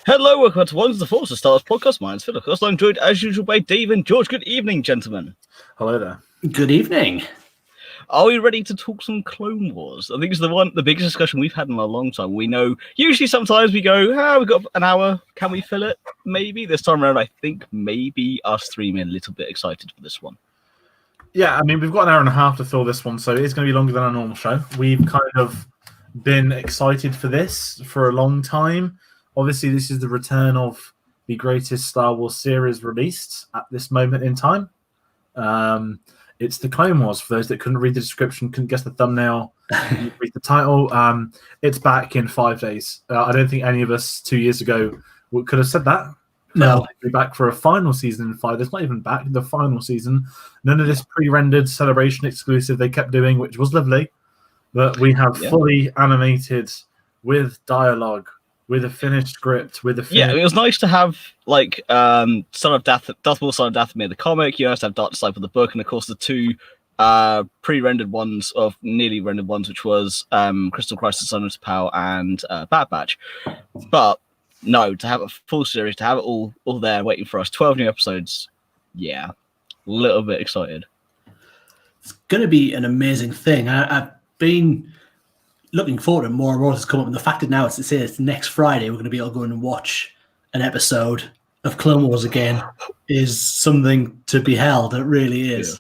Hello, welcome to Ones the Force, the Star Wars podcast. My name's Phill. Of course, I'm joined as usual by Dave and George. Good evening, gentlemen. Hello there. Good evening. Are we ready to talk some Clone Wars? I think it's the biggest discussion we've had in a long time. We know usually sometimes we go, we've got an hour. Can we fill it? Maybe this time around, I think maybe us three may a little bit excited for this one. Yeah, I mean, we've got an hour and a half to fill this one, so it's going to be longer than our normal show. We've kind of been excited for this for a long time. Obviously, this is the return of the greatest Star Wars series released at this moment in time. It's the Clone Wars. For those that couldn't read the description, couldn't guess the thumbnail, read the title. It's back in 5 days. I don't think any of us 2 years ago could have said that. No. We're back for a final season in 5 days. Not even back, the final season. None of this pre-rendered celebration exclusive they kept doing, which was lovely. But we have fully animated with dialogue, with a finished script, with a finished... Yeah, it was nice to have like Son of Darth Maul, Son of Dathomir the comic. You also have Dark Disciple the book, and of course the two pre-rendered ones, of nearly rendered ones, which was Crystal Crisis, Son of Power, and Bad Batch. But no, to have a full series, to have it all there waiting for us, 12 new episodes. Yeah, a little bit excited. It's going to be an amazing thing. I've been looking forward to more and more to come up. And the fact that now it's next Friday, we're going to be able to go in and watch an episode of Clone Wars again is something to be held. It really is.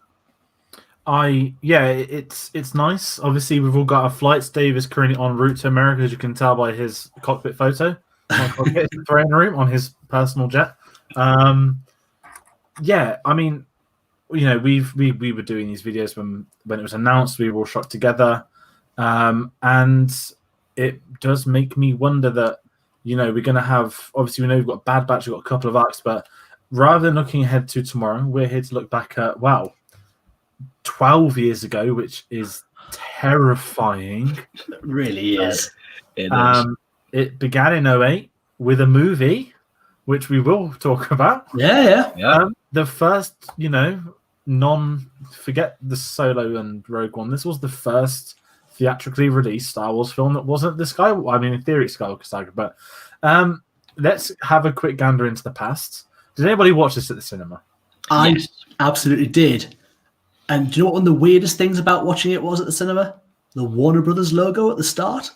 It's nice. Obviously, we've all got our flights. Dave is currently en route to America, as you can tell by his cockpit photo. The throne room on his personal jet. I mean, you know, we were doing these videos when it was announced. We were all shot together. And it does make me wonder that, you know, we're going to have, obviously we know we've got Bad Batch, we've got a couple of arcs, but rather than looking ahead to tomorrow, we're here to look back at, 12 years ago, which is terrifying. It really is. It is. It began in 2008 with a movie, which we will talk about. Yeah. The first, you know, forget the Solo and Rogue One. This was the first theatrically released Star Wars film that wasn't the Skywalker. I mean, in theory, it's Skywalker saga, but let's have a quick gander into the past. Did anybody watch this at the cinema? I absolutely did. And do you know what one of the weirdest things about watching it was at the cinema? The Warner Brothers logo at the start.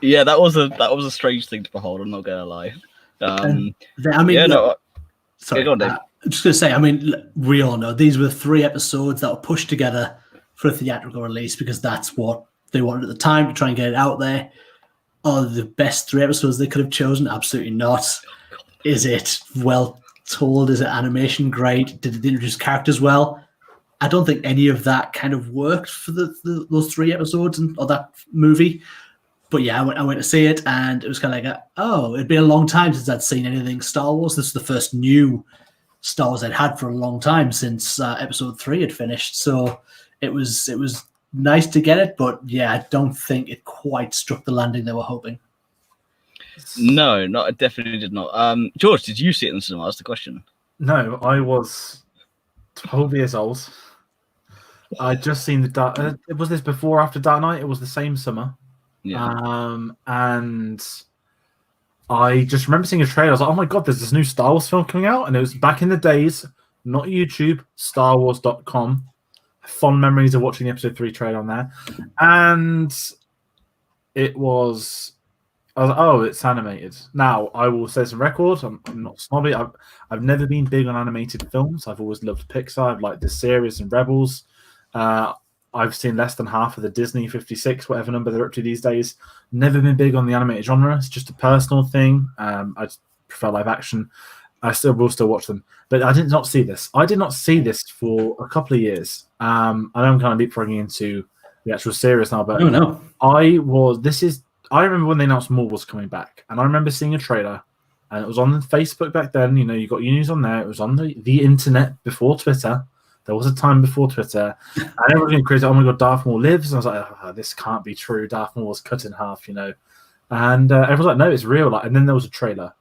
Yeah, that was a strange thing to behold. I'm not gonna lie. Sorry. Go on, Dave. I'm just gonna say. I mean, we all know these were 3 episodes that were pushed together for a theatrical release because that's what they wanted at the time to try and get it out there. Are the best 3 episodes they could have chosen? Absolutely not. Is it well told? Is it animation great? Did it introduce characters well? I don't think any of that kind of worked for those 3 episodes or that movie. But yeah, I went to see it, and it was kind of like, it'd been a long time since I'd seen anything Star Wars. This is the first new Star Wars I'd had for a long time since episode 3 had finished. So it was nice to get it, but yeah, I don't think it quite struck the landing they were hoping. No, it definitely did not. George, did you see it in the cinema? That's the question. No, I was 12 years old. I'd just seen the Dark... was this before or after Dark Knight? It was the same summer. Yeah. And I just remember seeing a trailer. I was like, oh my God, there's this new Star Wars film coming out. And it was back in the days, not YouTube, StarWars.com. Fond memories of watching the episode 3 trailer on there. And I was like, it's animated. Now, I will say some records. I'm not snobby. I've never been big on animated films. I've always loved Pixar. I've liked the series and Rebels. I've seen less than half of the Disney 56, whatever number they're up to these days. Never been big on the animated genre. It's just a personal thing. I just prefer live action. I will still watch them. But I did not see this. I did not see this for a couple of years. I know I'm kind of leapfrogging into the actual series now, but I remember when they announced Maul was coming back, and I remember seeing a trailer, and it was on Facebook back then. You know, you got your news on there. It was on the internet before Twitter. There was a time before Twitter, and everyone was crazy. Oh my God, Darth Maul lives! And I was like, this can't be true. Darth Maul was cut in half, you know. And everyone's like, no, it's real. And then there was a trailer.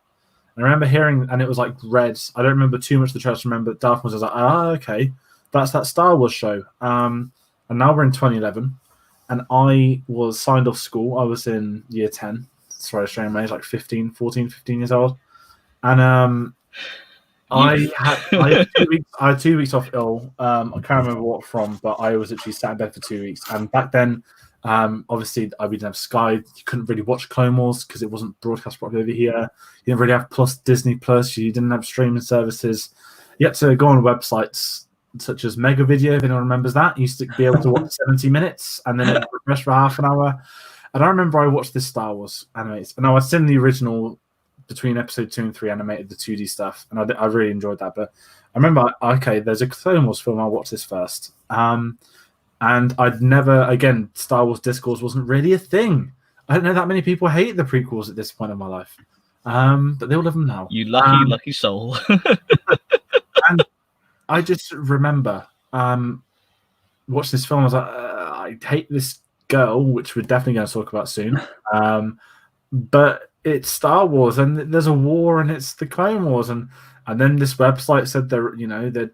And I remember hearing, and it was like red. I don't remember too much of the trailer. I remember Darth Maul was like, okay, that's that Star Wars show. And now we're in 2011, and I was signed off school. I was in year 10, sorry, showing my age, like 14, 15 years old. And I had 2 weeks. I had 2 weeks off ill. I can't remember what from, but I was actually sat in bed for 2 weeks. And back then, obviously, we didn't have Sky. You couldn't really watch Clone Wars because it wasn't broadcast properly over here. You didn't really have Disney Plus. You didn't have streaming services. You had to go on websites such as Mega Video, if anyone remembers that. You used to be able to watch 70 minutes and then it would refresh for half an hour. And I remember I watched this Star Wars animated. And I'd seen the original between episode 2 and 3 animated, the 2D stuff. And I really enjoyed that. But I remember, okay, there's a Clone Wars film. I'll watch this first. And I'd never, again, Star Wars discourse wasn't really a thing. I don't know that many people hate the prequels at this point in my life. But they'll live them now. You lucky soul. And I just remember watching this film. I was like, I hate this girl, which we're definitely going to talk about soon. But it's Star Wars, and there's a war, and it's the Clone Wars, and then this website said they're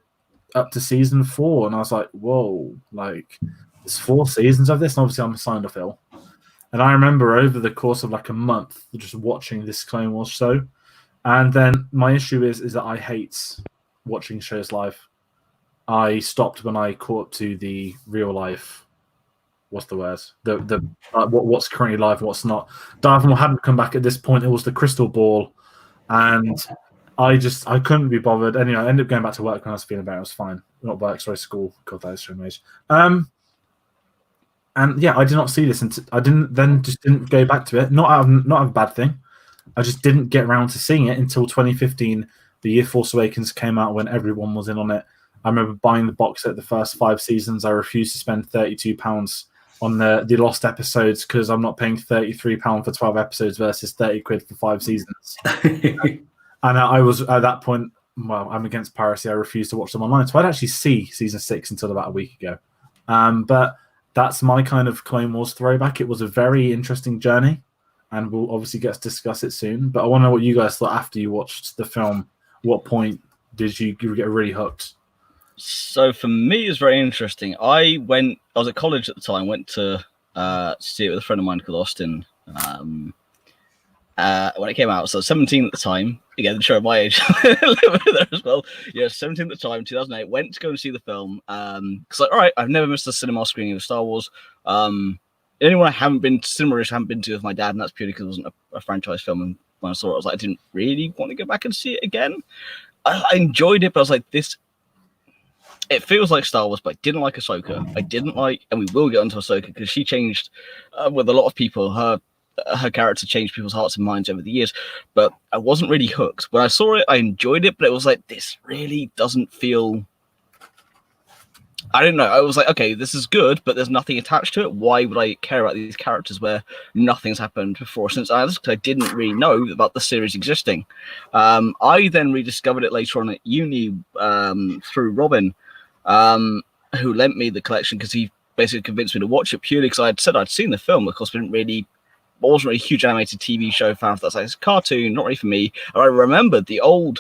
up to season 4, and I was like, whoa, like there's 4 seasons of this, and obviously I'm signed off ill. And I remember over the course of like a month just watching this Clone Wars show, and then my issue is that I hate watching shows live. I stopped when I caught up to the real life. What's the word? What's currently live and what's not. Darth hadn't come back at this point. It was the Crystal Ball, and I couldn't be bothered. Anyway, I ended up going back to work when I was feeling better. It was fine. Not work, sorry, school. God, that is so amazing. And yeah, I did not see this, and I didn't go back to it. Not out of a bad thing. I just didn't get around to seeing it until 2015. The year Force Awakens came out when everyone was in on it. I remember buying the box set the first 5 seasons. I refused to spend £32 on the lost episodes because I'm not paying £33 for 12 episodes versus 30 quid for 5 seasons. And I was at that point, well, I'm against piracy. I refused to watch them online. So I'd actually see season 6 until about a week ago. But that's my kind of Clone Wars throwback. It was a very interesting journey, and we'll obviously get to discuss it soon. But I want to know what you guys thought after you watched the film. What point did you get really hooked? So for me, it's very interesting. I was at college at the time, went to see it with a friend of mine called Austin when it came out. So 17 at the time, again, showing my age a little bit there as well. Yeah, 17 at the time, 2008, went to go and see the film. Because all right, I've never missed a cinema screening of Star Wars. The only one I haven't been to with my dad, and that's purely because it wasn't a franchise film. And when I saw it, I was like, I didn't really want to go back and see it again. I enjoyed it, but I was like, this. It feels like Star Wars, but I didn't like Ahsoka. I didn't like, and we will get onto Ahsoka because she changed with a lot of people. Her character changed people's hearts and minds over the years, but I wasn't really hooked. When I saw it, I enjoyed it, but it was like, this really doesn't feel. I don't know. I was like, okay, this is good, but there's nothing attached to it. Why would I care about these characters where nothing's happened before? Since I didn't really know about the series existing. I then rediscovered it later on at uni through Robin. Who lent me the collection because he basically convinced me to watch it purely because I had said I'd seen the film. Of course, I wasn't really a huge animated TV show fan. That's like, it's a cartoon, not really for me. And I remembered the old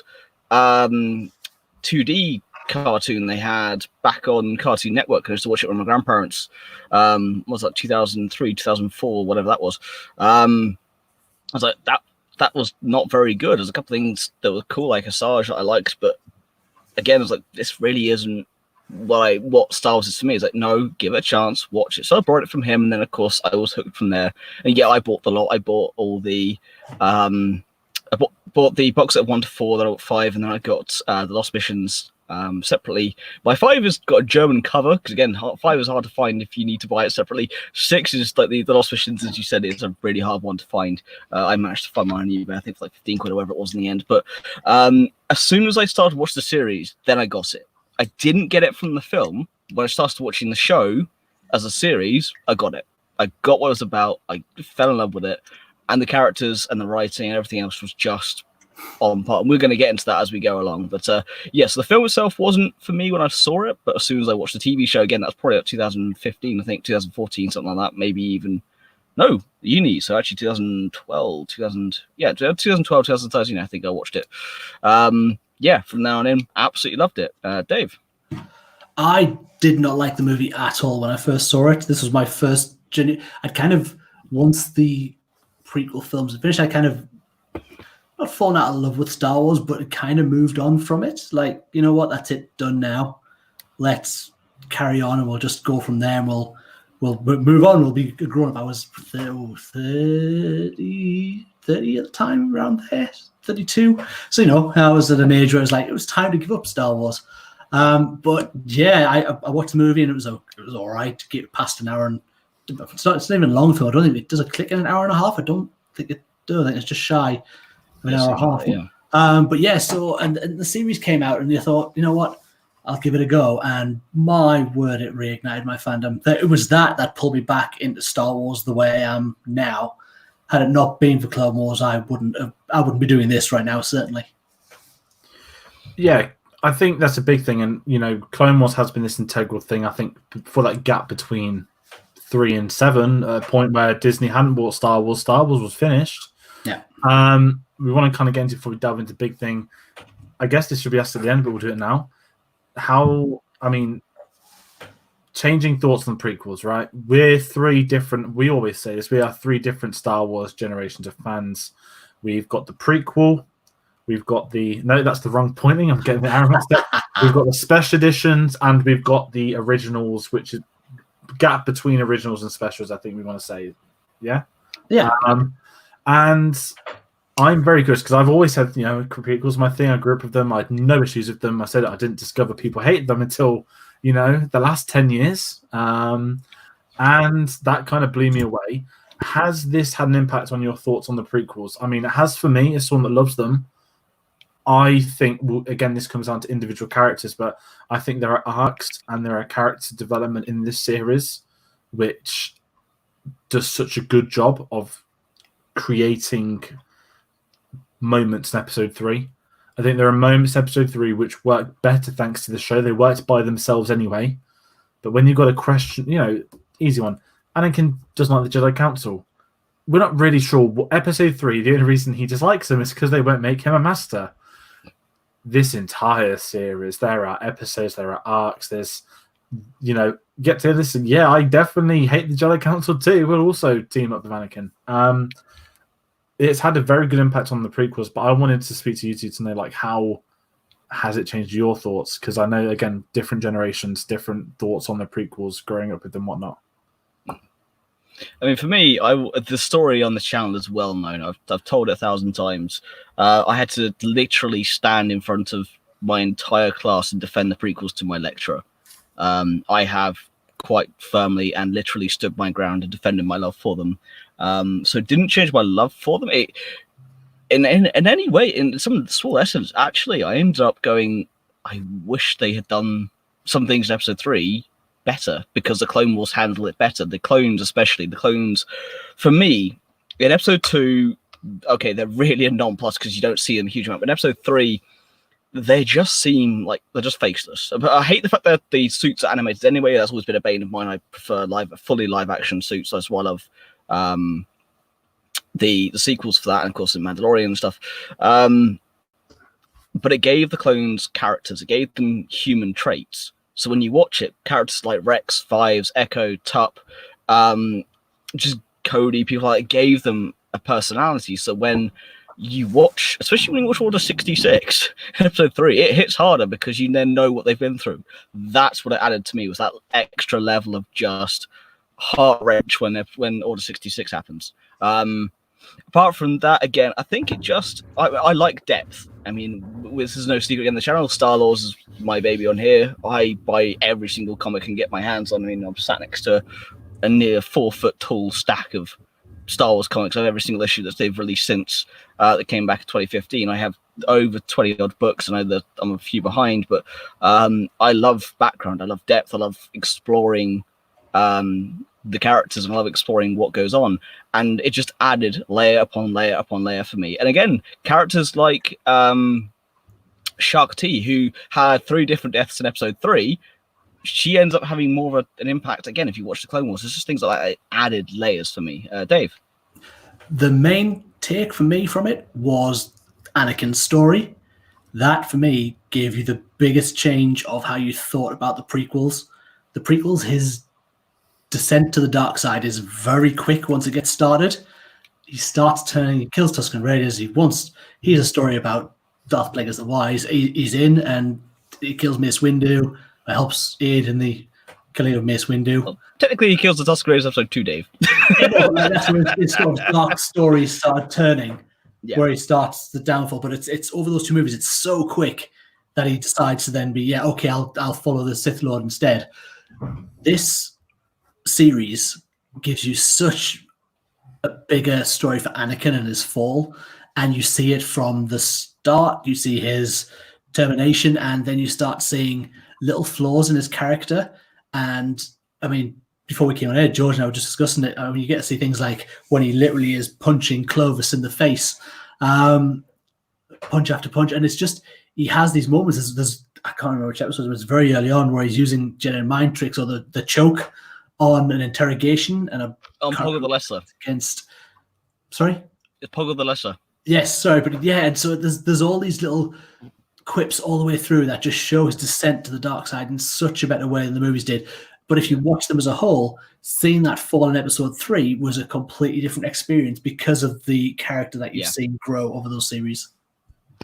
2D cartoon they had back on Cartoon Network. I used to watch it with my grandparents. Was like 2003, 2004, whatever that was. I was like, that was not very good. There's a couple of things that were cool, like Asajj that I liked, but again, I was like, this really isn't what Star Wars is for me. It's like, no, give it a chance, watch it. So I borrowed it from him, and then of course I was hooked from there. And yeah, I bought the lot. I bought all the I bought the box set of 1 to 4, then I got 5, and then I got the Lost Missions separately. My 5 has got a German cover because again, 5 is hard to find if you need to buy it separately. 6 is like the Lost Missions, as you said, is a really hard one to find. I managed to find mine on eBay, I think for like 15 quid or whatever it was in the end. But as soon as I started to watch the series, then I got it. I didn't get it from the film. When I started watching the show as a series, I got it. I got what it was about. I fell in love with it. And the characters and the writing and everything else was just on par. And we're going to get into that as we go along. But yes, the film itself wasn't for me when I saw it. But as soon as I watched the TV show, again, that was probably like 2015, I think, 2014, something like that. Maybe even, no, uni. So actually 2012, 2013, I think I watched it. Yeah, from now on in, absolutely loved it. Dave? I did not like the movie at all when I first saw it. This was my first I'd kind of, once the prequel films had finished, I kind of not fallen out of love with Star Wars, but it kind of moved on from it. Like, you know what, that's it, done now. Let's carry on, and we'll just go from there, and we'll move on. We'll be grown up. I was 30 at the time, around there, 32. So, you know, I was at an age where it was like, it was time to give up Star Wars. But yeah, I watched the movie, and it was all right to get past an hour. And it's not even long film. I don't think it does a click in an hour and a half. I don't think it does. I think it's just shy of an hour and a half. Yeah. But yeah, so and the series came out, and you thought, you know what, I'll give it a go. And my word, it reignited my fandom. It was that pulled me back into Star Wars the way I am now. Had it not been for Clone Wars, I wouldn't be doing this right now, certainly. Yeah, I think that's a big thing. And, you know, Clone Wars has been this integral thing. I think for that gap between 3 and 7, a point where Disney hadn't bought Star Wars was finished. Yeah. We want to kind of get into it before we delve into the big thing. I guess this should be asked at the end, but we'll do it now. Changing thoughts on the prequels, right? We always say this, we are 3 different Star Wars generations of fans. We've got the prequel, we've got that's the wrong pointing, I'm getting the arrow mixed up. We've got the special editions, and we've got the originals, which is gap between originals and specials, I think we want to say. Yeah? Yeah. And I'm very curious because I've always said, you know, prequels my thing. I grew up with them. I had no issues with them. I said I didn't discover people hate them until, you know, the last 10 years. And that kind of blew me away. Has this had an impact on your thoughts on the prequels? I mean, it has for me, as someone that loves them. I think, well, again, this comes down to individual characters, but I think there are arcs and there are character development in this series which does such a good job of creating moments in episode 3. I think there are moments in episode 3 which work better thanks to the show. They worked by themselves anyway. But when you've got a question, you know, easy one. Anakin doesn't like the Jedi Council. We're not really sure. Episode 3, the only reason he dislikes them is because they won't make him a master. This entire series, there are episodes, there are arcs, there's, you know, get to listen. Yeah, I definitely hate the Jedi Council too. We'll also team up with Anakin. It's had a very good impact on the prequels, but I wanted to speak to you two to know, like, how has it changed your thoughts? Because I know, again, different generations, different thoughts on the prequels, growing up with them, whatnot. I mean, for me, the story on the channel is well known. I've told it 1,000 times. I had to literally stand in front of my entire class and defend the prequels to my lecturer. I have quite firmly and literally stood my ground and defended my love for them. So it didn't change my love for them. In any way, in some small essence, actually, I ended up going, I wish they had done some things in episode 3 better, because the Clone Wars handle it better. The clones, especially. The clones, for me, in episode 2, okay, they're really a non-plus because you don't see them a huge amount. But in episode 3, they just seem like they're just faceless. But I hate the fact that the suits are animated anyway. That's always been a bane of mine. I prefer fully live-action suits. That's why I love the sequels for that, and of course the Mandalorian and stuff. But it gave the clones characters. It gave them human traits. So when you watch it, characters like Rex, Fives, Echo, Tup, just Cody, people like it gave them a personality. So when you watch, especially when you watch Order 66 in episode 3, it hits harder because you then know what they've been through. That's what it added to me, was that extra level of just heart wrench when Order 66 happens. Apart from that, again, I think it just I like depth. I mean, this is no secret. Again, the channel Star Wars is my baby on here. I buy every single comic I can get my hands on. I mean, I'm sat next to a near 4-foot tall stack of Star Wars comics of every single issue that they've released since that came back in 2015. I have over 20 odd books. I know that I'm a few behind, but I love background. I love depth. I love exploring the characters, and I love exploring what goes on. And it just added layer upon layer upon layer for me. And again, characters like Shark T, who had 3 different deaths in episode 3, she ends up having more of an impact. Again, if you watch the Clone Wars, it's just things like that added layers for me. Dave? The main take for me from it was Anakin's story. That, for me, gave you the biggest change of how you thought about the prequels. The prequels, his descent to the dark side is very quick once it gets started. he starts turning, he kills Tusken Raiders. He's a story about Darth Plagueis the Wise. He's in and he kills Mace Windu. Helps aid in the killing of Mace Windu. Well, technically, he kills the Tusken Raiders episode 2, Dave. Yeah, no, like, that's where his sort of dark stories start turning, Yeah. where he starts the downfall. But it's over those 2 movies. It's so quick that he decides to then be, okay, I'll follow the Sith Lord instead. This series gives you such a bigger story for Anakin and his fall, and you see it from the start. You see his determination, and then you start seeing little flaws in his character. And I mean, before we came on air, George and I were just discussing it. I mean, you get to see things like when he literally is punching Clovis in the face, punch after punch, and it's just he has these moments. There's I can't remember which episode it was, very early on, where he's using Jedi mind tricks or the choke on an interrogation and on Poggle the Lesser against. Sorry, it's Poggle the Lesser. Yes, sorry, but yeah, and so there's all these little quips all the way through that just show his descent to the dark side in such a better way than the movies did. But if you watch them as a whole, seeing that fall in episode 3 was a completely different experience because of the character that you've seen grow over those series.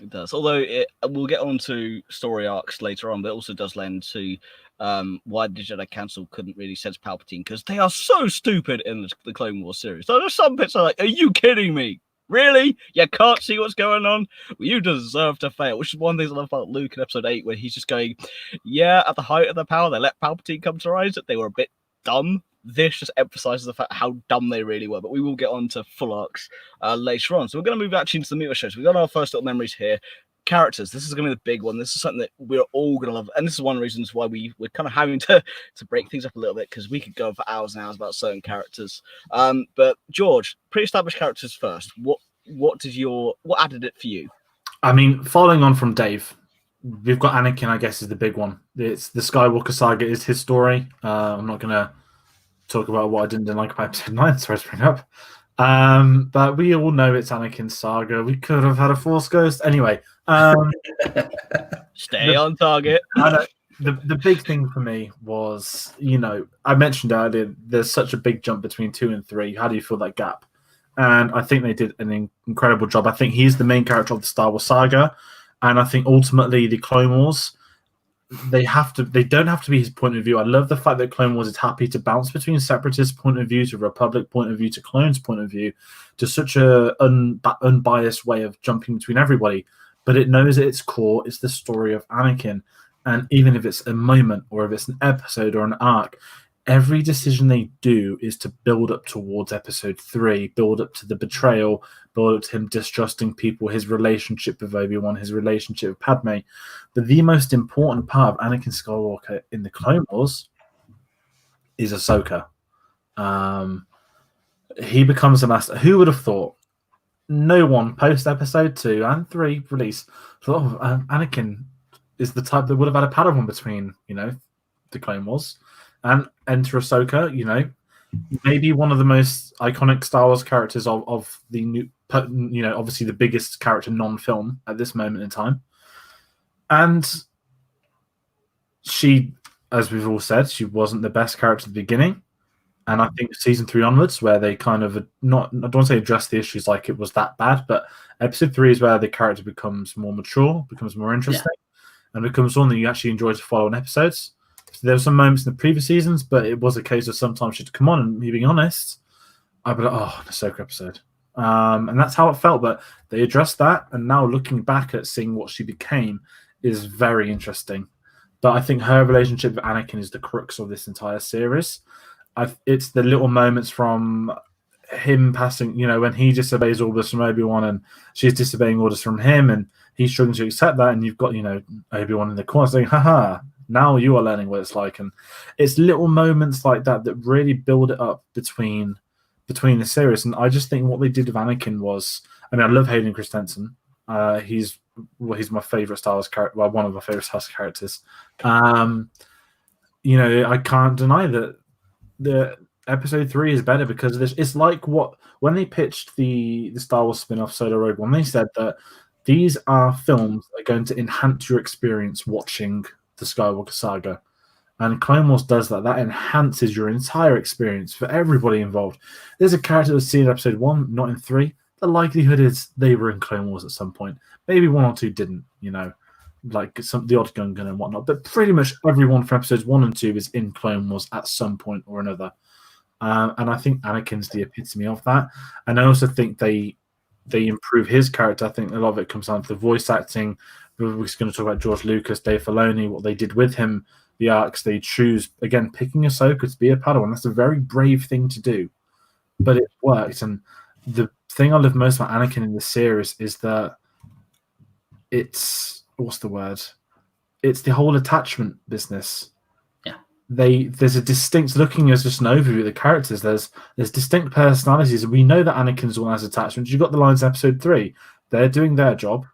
It does. Although we'll get on to story arcs later on, but it also does lend to why the Jedi Council couldn't really sense Palpatine, because they are so stupid in the Clone Wars series. So there's some bits are like, are you kidding me? Really? You can't see what's going on? Well, you deserve to fail, which is one of the things I love about Luke in episode 8, where he's just going, yeah, at the height of their power, they let Palpatine come to rise, that they were a bit dumb. This just emphasizes the fact how dumb they really were, but we will get on to full arcs later on. So we're going to move actually into the meat of the show. So we've got our first little memories here. Characters. This is going to be the big one. This is something that we're all going to love. And this is one of the reasons why we're kind of having to break things up a little bit, because we could go for hours and hours about certain characters. But George, pre-established characters first. What added it for you? I mean, following on from Dave, we've got Anakin, I guess, is the big one. It's the Skywalker saga is his story. I'm not going to talk about what I didn't like about episode 9, sorry to bring up. But we all know it's Anakin's saga. We could have had a Force Ghost. Anyway. Stay on target. The big thing for me was, I mentioned earlier, there's such a big jump between 2 and 3. How do you fill that gap? And I think they did an incredible job. I think he's the main character of the Star Wars saga. And I think ultimately the Clone Wars, they don't have to be his point of view. I love the fact that Clone Wars is happy to bounce between Separatist point of view to Republic point of view to Clones point of view to such a unbiased way of jumping between everybody. But it knows at its core it's the story of Anakin. And even if it's a moment or if it's an episode or an arc, every decision they do is to build up towards episode 3, build up to the betrayal, build up to him distrusting people, his relationship with Obi-Wan, his relationship with Padme. But the most important part of Anakin Skywalker in the Clone Wars is Ahsoka. He becomes a master. Who would have thought? No one post episode 2 and 3 release thought Anakin is the type that would have had a Padawan between, the Clone Wars. And enter Ahsoka, maybe one of the most iconic Star Wars characters of the new, obviously the biggest character non-film at this moment in time. And she, as we've all said, she wasn't the best character at the beginning. And I think season 3 onwards, where they kind of I don't want to say address the issues like it was that bad, but episode 3 is where the character becomes more mature, becomes more interesting, and becomes one that you actually enjoy to follow in episodes. So there were some moments in the previous seasons, but it was a case of sometimes she'd come on, and me being honest, I'd be like, oh, an Ahsoka episode. And that's how it felt, but they addressed that, and now looking back at seeing what she became is very interesting. But I think her relationship with Anakin is the crux of this entire series. It's the little moments from him passing, when he disobeys orders from Obi-Wan and she's disobeying orders from him, and he's struggling to accept that, and you've got, Obi-Wan in the corner saying, haha, now you are learning what it's like. And it's little moments like that that really build it up between the series. And I just think what they did with Anakin was, I love Hayden Christensen. He's my favorite Star Wars character, well, one of my favorite Star Wars characters. I can't deny that the episode 3 is better because of this. It's like when they pitched the Star Wars spin-off Solo Rogue One, they said that these are films that are going to enhance your experience watching the Skywalker saga. And Clone Wars does that. That enhances your entire experience for everybody involved. There's a character that was seen in episode 1, not in 3. The likelihood is they were in Clone Wars at some point. Maybe 1 or 2 didn't, like the odd Gungan and whatnot. But pretty much everyone from episodes 1 and 2 is in Clone Wars at some point or another. And I think Anakin's the epitome of that. And I also think they improve his character. I think a lot of it comes down to the voice acting. We're just going to talk about George Lucas, Dave Filoni, what they did with him, the arcs they choose. Again, picking Ahsoka to be a Padawan, that's a very brave thing to do. But it worked. And the thing I love most about Anakin in the series is that it's, what's the word? It's the whole attachment business. Yeah. There's a distinct, looking as just an overview of the characters, there's distinct personalities, and we know that Anakin's one has attachments. You got the lines in episode 3. They're doing their job.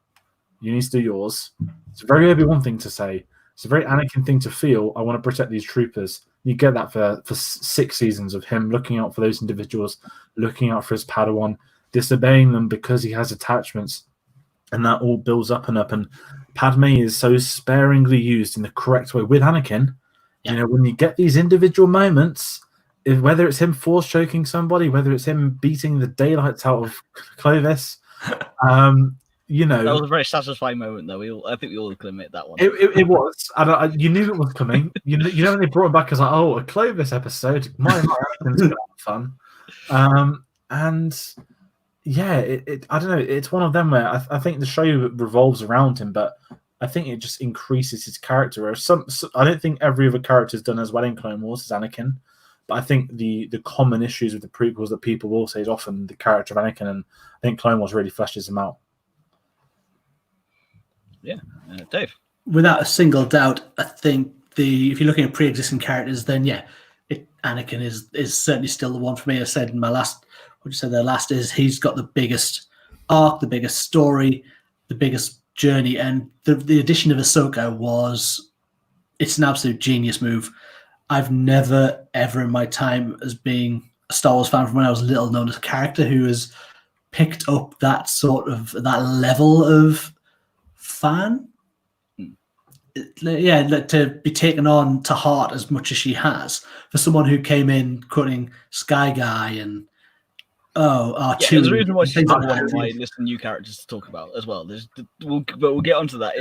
You need to do yours. It's a very Obi-Wan thing to say. It's a very Anakin thing to feel. I want to protect these troopers. You get that for 6 seasons of him looking out for those individuals, looking out for his Padawan, disobeying them because he has attachments. And that all builds up and up. And Padme is so sparingly used in the correct way with Anakin. Yeah. When you get these individual moments, whether it's him force choking somebody, whether it's him beating the daylights out of Clovis, that was a very satisfying moment, though. I think we all can admit that one. It was. You knew it was coming. You know when they brought it back, as like, a Clovis episode. My Anakin's gonna have fun. And yeah, I don't know. It's one of them where I think the show revolves around him, but I think it just increases his character. Where I don't think every other character is done as well in Clone Wars as Anakin, but I think the common issues with the prequels that people will say is often the character of Anakin, and I think Clone Wars really fleshes him out. Yeah, Dave. Without a single doubt, I think if you're looking at pre-existing characters, then Anakin is certainly still the one for me. I said in my last, is he's got the biggest arc, the biggest story, the biggest journey, and the addition of Ahsoka it's an absolute genius move. I've never ever in my time as being a Star Wars fan from when I was little known as a character who has picked up that level of fan. To be taken on to heart as much as she has for someone who came in quoting Sky Guy and R2. There's a reason why she's not one of my list of new characters to talk about as well. We'll get onto that.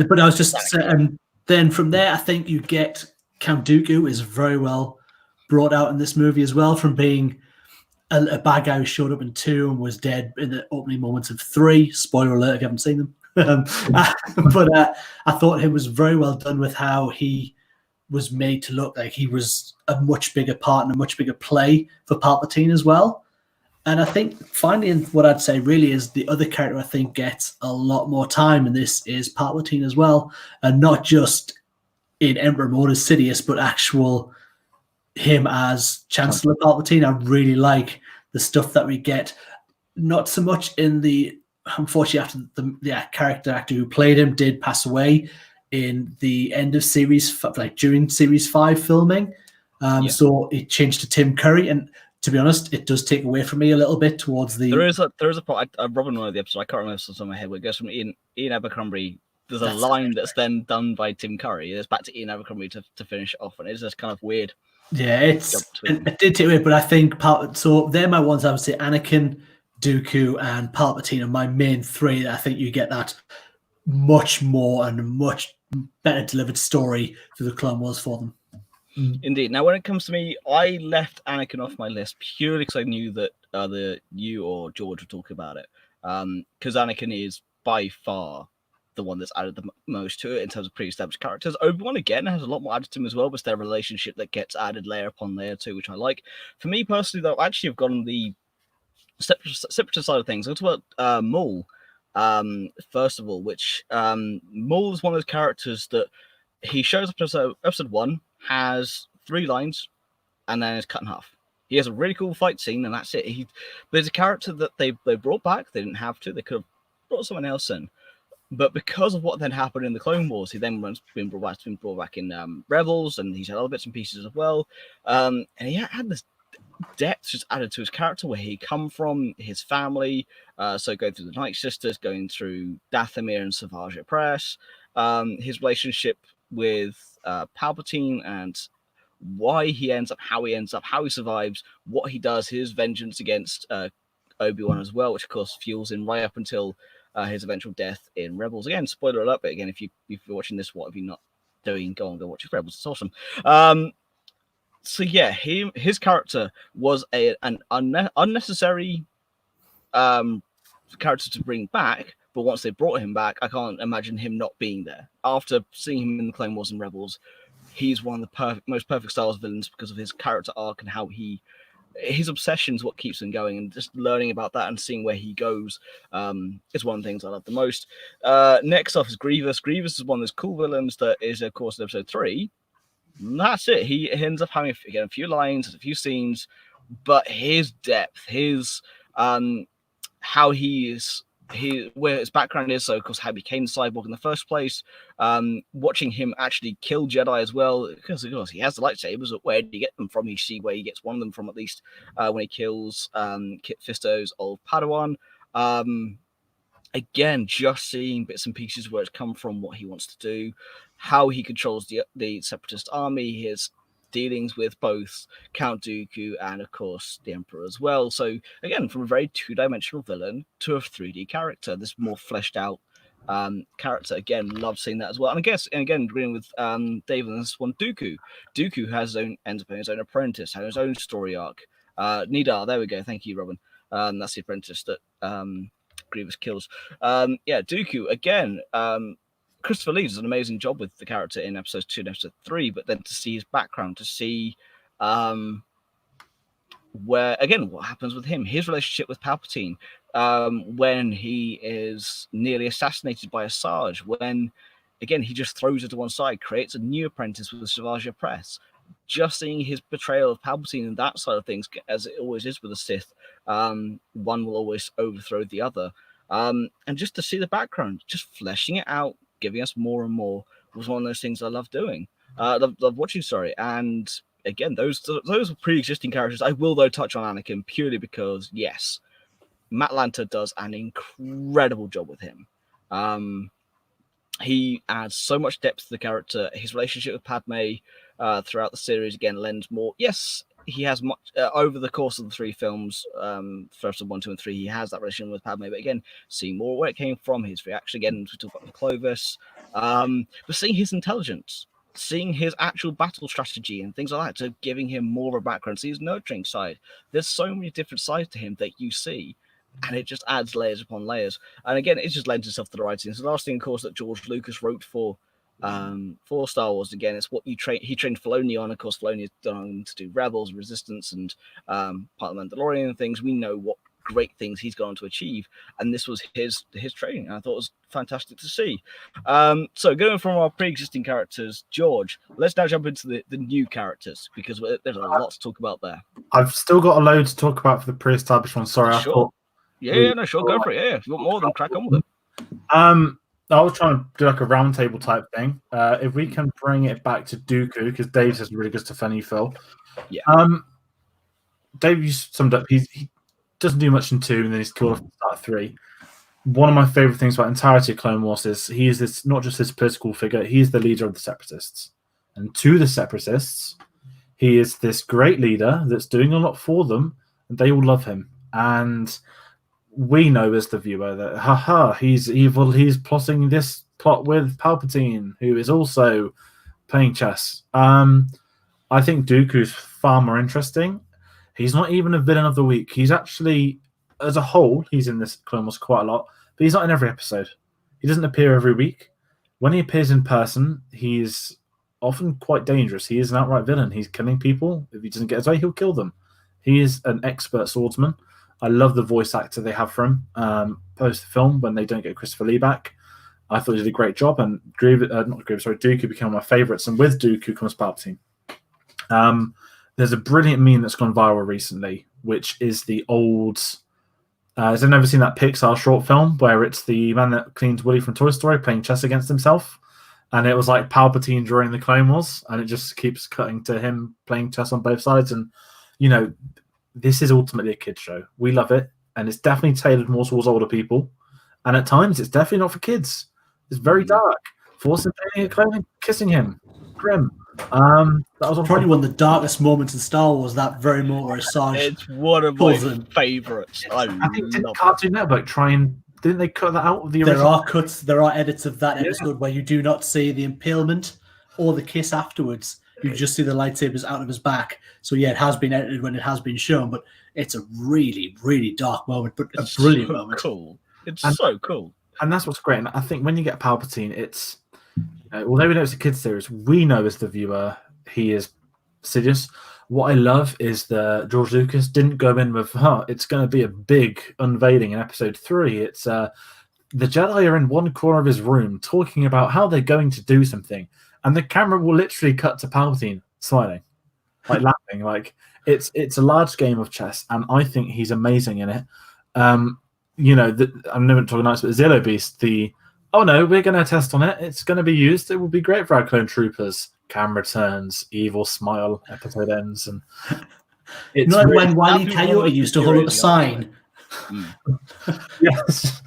But I was just and then from there, I think you get Count Dooku is very well brought out in this movie as well, from being a bad guy who showed up in 2 and was dead in the opening moments of 3. Spoiler alert if you haven't seen them. But I thought it was very well done with how he was made to look like he was a much bigger part and a much bigger play for Palpatine as well. And I think finally, what I'd say really is the other character I think gets a lot more time in this is Palpatine as well, and not just in Emperor mode as Sidious, but actual him as Chancellor Palpatine. I really like the stuff that we get, not so much in the. Unfortunately, after the character actor who played him did pass away in the end of series, during series 5 filming. So it changed to Tim Curry, and to be honest, it does take away from me a little bit towards the. There is a part. Robin one of the episodes. I can't remember off the top of my head. Where it goes from Ian Abercrombie. There's a line that's then done by Tim Curry. It's back to Ian Abercrombie to finish it off, and it's just kind of weird. Yeah, it did take away, but I think so. They're my ones. I would say Anakin, Dooku, and Palpatine are my main 3. I think you get that much more and much better delivered story through the Clone Wars for them. Indeed. Now, when it comes to me, I left Anakin off my list purely because I knew that either you or George would talk about it. Because Anakin is by far the one that's added the most to it in terms of pre-established characters. Obi-Wan, again, has a lot more added to him as well, but it's their relationship that gets added layer upon layer too, which I like. For me personally, though, I actually have gone the separatist side of things. Let's talk about Maul. First of all, which Maul is one of those characters that he shows up in episode 1, has 3 lines, and then is cut in half. He has a really cool fight scene, and that's it. But it's a character that they brought back. They didn't have to. They could have brought someone else in. But because of what then happened in the Clone Wars, he then been brought back in Rebels, and he's had other bits and pieces as well. And he had this depth just added to his character, where he come from, his family, so going through the Night Sisters, going through Dathomir and Savage Press, his relationship with Palpatine and why he ends up, how he ends up, how he survives, what he does, his vengeance against Obi-Wan as well, which of course fuels him right up until his eventual death in Rebels. Again, spoiler alert, but again, if you're watching this, what have you not doing? Go watch Rebels. It's awesome. So yeah, his character was an unnecessary character to bring back, but once they brought him back, I can't imagine him not being there. After seeing him in the Clone Wars and Rebels, he's one of the most perfect Star Wars villains because of his character arc and how his obsession is what keeps him going, and just learning about that and seeing where he goes is one of the things I love the most. Next off is Grievous. Grievous is one of those cool villains that is, of course, in episode 3. And that's it. He ends up having a few lines, a few scenes, but his depth, his how where his background is, so of course how he became cyborg in the first place, watching him actually kill Jedi as well, because of course he has the lightsabers, but where did he get them from? You see where he gets one of them from, at least when he kills Kit Fisto's old Padawan. Again, just seeing bits and pieces where it's come from, what he wants to do, how he controls the Separatist army, his dealings with both Count Dooku and, of course, the Emperor as well. So, again, from a very two-dimensional villain to a 3D character, this more fleshed out character. Again, love seeing that as well. And I guess, and again, agreeing with Dave on this one, Dooku. Dooku has his own, ends up being his own apprentice, has his own story arc. Nidar, there we go. Thank you, Robin. That's the apprentice that Grievous kills. Dooku, again, Christopher Lee does an amazing job with the character in episodes 2 and episode 3, but then to see his background, to see where, again, what happens with him, his relationship with Palpatine, when he is nearly assassinated by Asajj, when, again, he just throws it to one side, creates a new apprentice with Savage Press. Just seeing his betrayal of Palpatine and that side of things, as it always is with the Sith, one will always overthrow the other. And just to see the background, just fleshing it out, giving us more and more, was one of those things I love doing. Love watching, sorry. And again, those are pre-existing characters. I will, though, touch on Anakin purely because, yes, Matt Lanter does an incredible job with him. He adds so much depth to the character. His relationship with Padme throughout the series, again, lends more. Yes, he has much over the course of the 3 films, first of 1, 2, and 3. He has that relationship with Padme, but again, seeing more where it came from, his reaction. Again, we talk about the Clovis, but seeing his intelligence, seeing his actual battle strategy and things like that, to giving him more of a background. See his nurturing side. There's so many different sides to him that you see, and it just adds layers upon layers. And again, it just lends itself to the writing. It's the last thing, of course, that George Lucas wrote for Star Wars. Again, it's what he trained Filoni on. Of course, Filoni is done to do Rebels, Resistance, and part of the Mandalorian and things. We know what great things he's gone on to achieve, and this was his training. I thought it was fantastic to see. So going from our pre-existing characters, George, let's now jump into the new characters, because there's a lot to talk about there. I've still got a load to talk about for the pre-established one. Sorry, sure. Go for it. Yeah, if you want more, then crack on with it. I was trying to do like a roundtable type thing. If we can bring it back to Dooku, because Dave says really good stuff, funny Phil. Yeah. Dave, you summed up. He doesn't do much in 2, and then he's killed off at the start of 3. One of my favorite things about the entirety of Clone Wars is he is this, not just this political figure, he is the leader of the Separatists. And to the Separatists, he is this great leader that's doing a lot for them, and they all love him. And we know as the viewer that, he's evil, he's plotting this plot with Palpatine, who is also playing chess. I think Dooku's far more interesting. He's not even a villain of the week. He's actually, as a whole, he's in this Clone Wars quite a lot, but he's not in every episode. He doesn't appear every week. When he appears in person, he's often quite dangerous. He is an outright villain. He's killing people. If he doesn't get his way, he'll kill them. He is an expert swordsman. I love the voice actor they have for him post the film when they don't get Christopher Lee back. I thought he did a great job, and Dooku became one of my favorites, and with Dooku comes Palpatine. There's a brilliant meme that's gone viral recently, which is the old... has anyone ever seen that Pixar short film where it's the man that cleans Woody from Toy Story playing chess against himself? And it was like Palpatine during the Clone Wars, and it just keeps cutting to him playing chess on both sides. And, you know, this is ultimately a kid's show. We love it, and it's definitely tailored more towards older people. And at times, it's definitely not for kids. It's very dark. forcing painting a clothing, kissing him. Grim. That was Probably one of the darkest moments in Star Wars. That very moment where Asajj It's one of my pulls him. favorites. I think didn't love it. Cartoon Network didn't they cut that out of the original? There are cuts, there are edits of that episode where you do not see the impalement or the kiss afterwards. You just see the lightsabers out of his back. So yeah, it has been edited when it has been shown, but it's a really, really dark moment, but a brilliant moment. Cool. It's so cool. And that's what's great. And I think when you get Palpatine, it's although we know it's a kids series, we know as the viewer he is Sidious. What I love is that George Lucas didn't go in with, it's going to be a big unveiling in episode 3. It's the Jedi are in one corner of his room talking about how they're going to do something, and the camera will literally cut to Palpatine smiling, like laughing. Like it's a large game of chess, and I think he's amazing in it. I'm never talking nice, but Zillow Beast, oh no, we're going to test on it. It's going to be used. It will be great for our clone troopers. Camera turns, evil smile, episode ends, and it's like really, when Wile E. Coyote used to hold up a sign. Yes,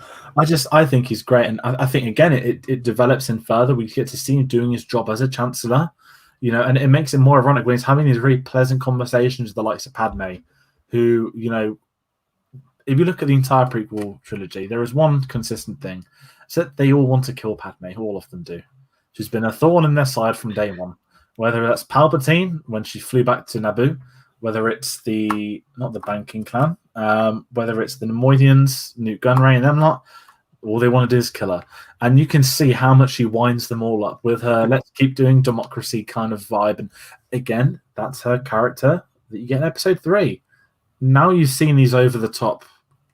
I think he's great, and I think again it develops in further. We get to see him doing his job as a chancellor, and it makes it more ironic when he's having these really pleasant conversations with the likes of Padme, who if you look at the entire prequel trilogy, there is one consistent thing: so that they all want to kill Padme. All of them do. She's been a thorn in their side from day one. Whether that's Palpatine when she flew back to Naboo, whether it's not the banking clan, whether it's the Nemoidians, Newt Gunray and them lot, all they want to do is kill her. And you can see how much she winds them all up with her let's keep doing democracy kind of vibe. And again, that's her character that you get in episode 3. Now you've seen these over the top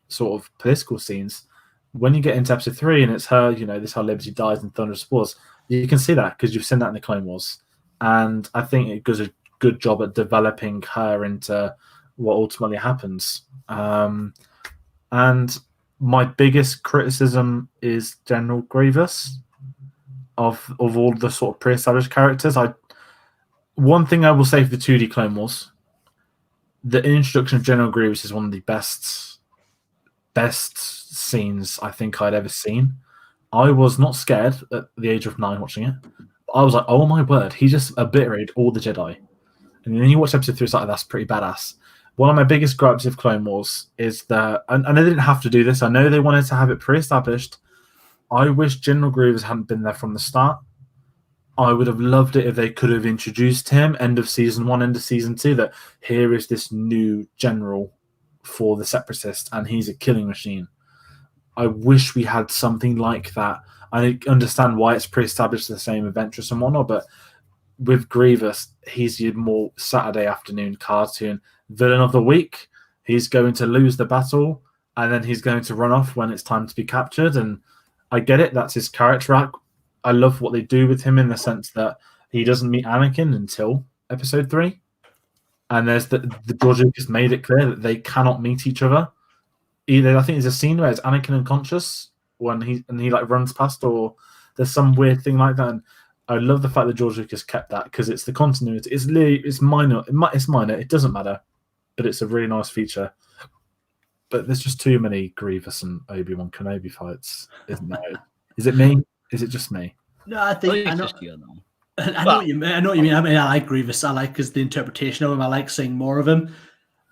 sort of political scenes. When you get into episode 3 and it's her, this is how Liberty dies in Thunderous Wars, you can see that because you've seen that in the Clone Wars. And I think it does a good job at developing her into what ultimately happens. And my biggest criticism is General Grievous of all the sort of pre-established characters. One thing I will say for the 2D Clone Wars, the introduction of General Grievous is one of the best scenes I think I'd ever seen. I was not scared at the age of 9 watching it. I was like, oh my word, he just obliterated all the Jedi. And then you watch episode 3, it's like, that's pretty badass. One of my biggest gripes of Clone Wars is that, and they didn't have to do this, I know they wanted to have it pre-established. I wish General Grievous hadn't been there from the start. I would have loved it if they could have introduced him end of season 1, end of season 2, that here is this new general for the Separatists, and he's a killing machine. I wish we had something like that. I understand why it's pre-established the same Adventurous and whatnot, but with Grievous, he's your more Saturday afternoon cartoon villain of the week. He's going to lose the battle, and then he's going to run off when it's time to be captured. And I get it, that's his character arc. I love what they do with him in the sense that he doesn't meet Anakin until episode 3. And there's the George Lucas made it clear that they cannot meet each other. Either I think there's a scene where it's Anakin unconscious when he runs past, or there's some weird thing like that. And I love the fact that George Lucas kept that because it's the continuity. It's minor. It's minor. It doesn't matter, but it's a really nice feature. But there's just too many Grievous and Obi-Wan Kenobi fights, isn't there? Is it me? Is it just me? No, I think I know. Just you, though. I know what you mean. I mean, I like Grievous. I like the interpretation of him. I like seeing more of him.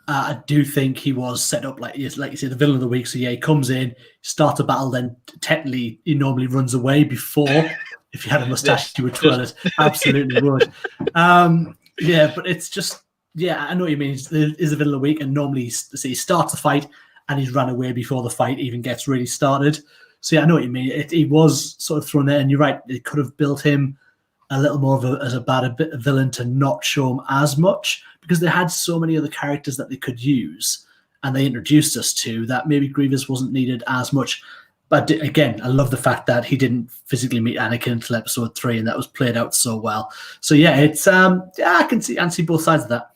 I do think he was set up like you said, the villain of the week. So yeah, he comes in, starts a battle, then technically he normally runs away before. If you had a mustache, you would twirl it. Absolutely would. Yeah, but it's just I know what you mean. He's the villain of the week, and normally he starts a fight and he's run away before the fight even gets really started. So yeah, I know what you mean. He was sort of thrown there, and you're right. They could have built him a little more of as a bit of villain to not show him as much, because they had so many other characters that they could use and they introduced us to that maybe Grievous wasn't needed as much. But again, I love the fact that he didn't physically meet Anakin until episode 3, and that was played out so well. So yeah, it's I can see both sides of that.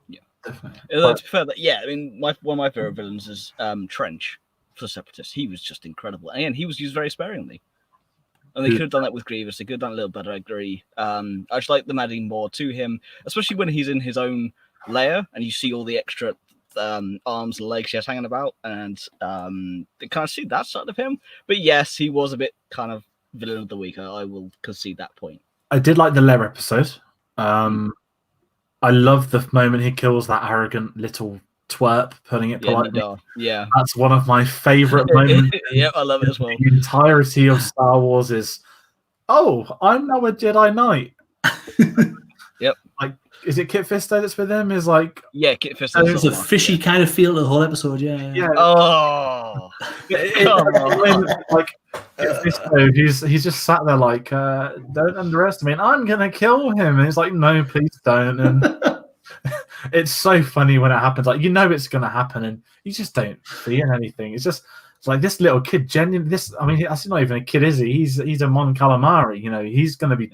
Yeah, definitely. To be fair, I mean, one of my favorite villains is Trench for Separatists. He was just incredible, and again, he was used very sparingly. And they could have done that with Grievous. They could have done a little better, I agree. I just like them adding more to him, especially when he's in his own lair and you see all the extra arms and legs he has hanging about, and they kind of see that side of him. But yes, he was a bit kind of villain of the week. I will concede that point. I did like the Lair episode. I love the moment he kills that arrogant little twerp, putting it politely. Yeah. That's one of my favorite moments. Yeah, I love it as well. The entirety of Star Wars is, oh, I'm now a Jedi Knight. Yep. Like, is it Kit Fisto that's with him? Is like, yeah, Kit Fisto. There's a fishy kind of feel to the whole episode. Yeah. Oh, like Kit Fisto, he's just sat there like, don't underestimate. I'm gonna kill him, and he's like, no, please don't. And it's so funny when it happens. Like, you know it's gonna happen, and you just don't feel anything. It's like this little kid. Genuinely, that's not even a kid, is he? He's a Mon Calamari. You know, he's probably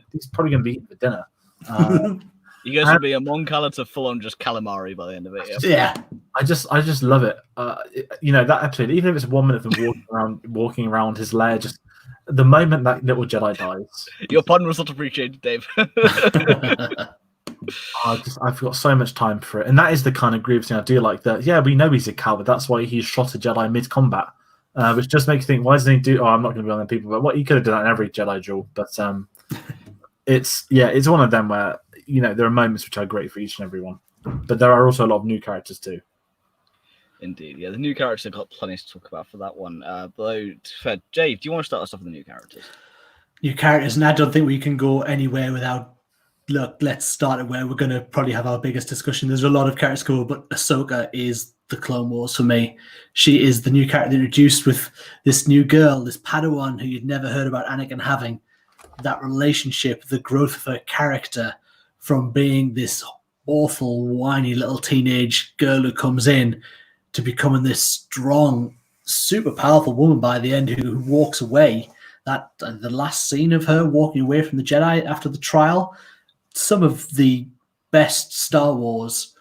gonna be eating for dinner. He goes from being a Mon Cala to full on just calamari by the end of it. Yeah. I just love it. You know, that episode, even if it's 1 minute of him walking around his lair, just the moment that little Jedi dies. Your pun was not appreciated, Dave. I've got so much time for it, and that is the kind of grievous thing I do like. That we know he's a coward. That's why he shot a Jedi mid combat, which just makes you think, why doesn't he do? Oh, I'm not going to be on them people, but what he could have done that in every Jedi duel. But it's one of them where, you know, there are moments which are great for each and every one, but there are also a lot of new characters too. Indeed, yeah, the new characters have got plenty to talk about for that one. Though, Jay, do you want to start us off with the new characters? New characters, and I don't think we can go anywhere without. Look, let's start it where we're going to probably have our biggest discussion. There's a lot of characters go, but Ahsoka is the Clone Wars for me. She is the new character introduced with this new girl, this Padawan who you'd never heard about Anakin having. That relationship, the growth of her character from being this awful, whiny little teenage girl who comes in to becoming this strong, super powerful woman by the end who walks away. That the last scene of her walking away from the Jedi after the trial, some of the best Star Wars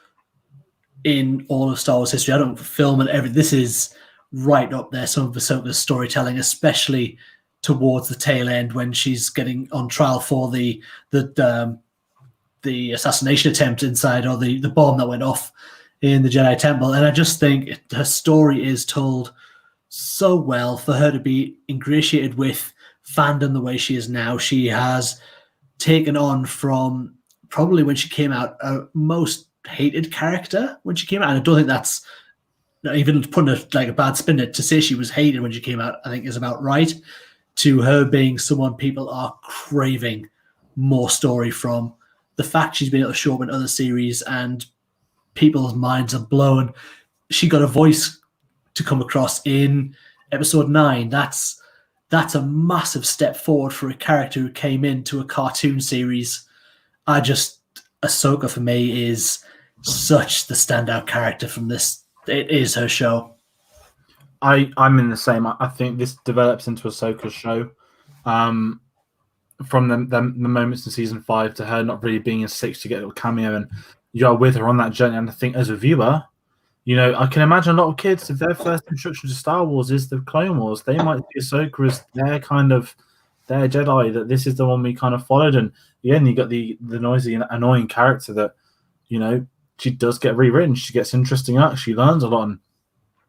in all of Star Wars history. I don't film and everything. This is right up there. Some of Ahsoka's storytelling, especially towards the tail end when she's getting on trial for the assassination attempt inside, or the bomb that went off in the Jedi Temple. And I just think her story is told so well for her to be ingratiated with fandom the way she is now. She has taken on from probably when she came out a most hated character when she came out. And I don't think that's not even putting a bad spin it to say she was hated when she came out. I think is about right, to her being someone people are craving more story from. The fact she's been able to show up in other series and people's minds are blown. She got a voice to come across in episode 9. That's a massive step forward for a character who came into a cartoon series. Ahsoka for me is such the standout character from this. It is her show. I'm in the same. I think this develops into Ahsoka's show. From the moments in season 5 to her not really being in 6 to get a little cameo, and you're with her on that journey. And I think as a viewer, you know, I can imagine a lot of kids, if their first introduction to Star Wars is the Clone Wars, they might see Ahsoka as their Jedi, that this is the one we kind of followed. And again, you got the noisy and annoying character that, you know, she does get rewritten. She gets interesting arcs. She learns a lot, and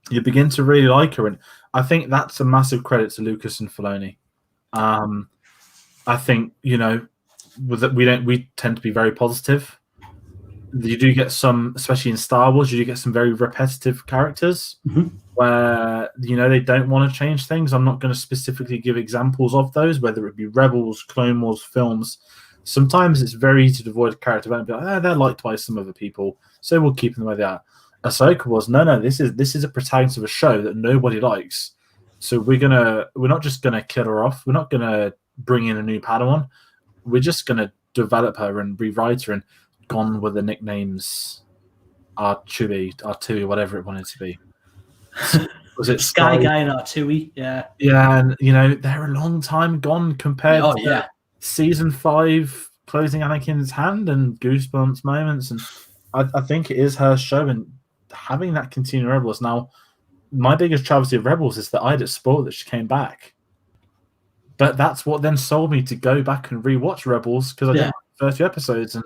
you begin to really like her. And I think that's a massive credit to Lucas and Filoni. I think, you know, we tend to be very positive. You do get some, especially in Star Wars, you do get some very repetitive characters where, you know, they don't want to change things. I'm not going to specifically give examples of those, whether it be Rebels, Clone Wars films. Sometimes it's very easy to avoid a character and be like, they're liked by some other people, so we'll keep them the way they are. Ahsoka was, no, this is a protagonist of a show that nobody likes. So we're not just gonna kill her off. We're not gonna bring in a new Padawan. We're just gonna develop her and rewrite her, and gone with the nicknames R2, whatever it wanted to be. Was it Sky Guy and R2? Yeah. Yeah, and you know, they're a long time gone compared to season 5 closing Anakin's hand and Goosebumps moments, and I think it is her show, and having that continue Rebels. Now, my biggest travesty of Rebels is that I had spoiled that she came back. But that's what then sold me to go back and rewatch Rebels, because I did the first few episodes, and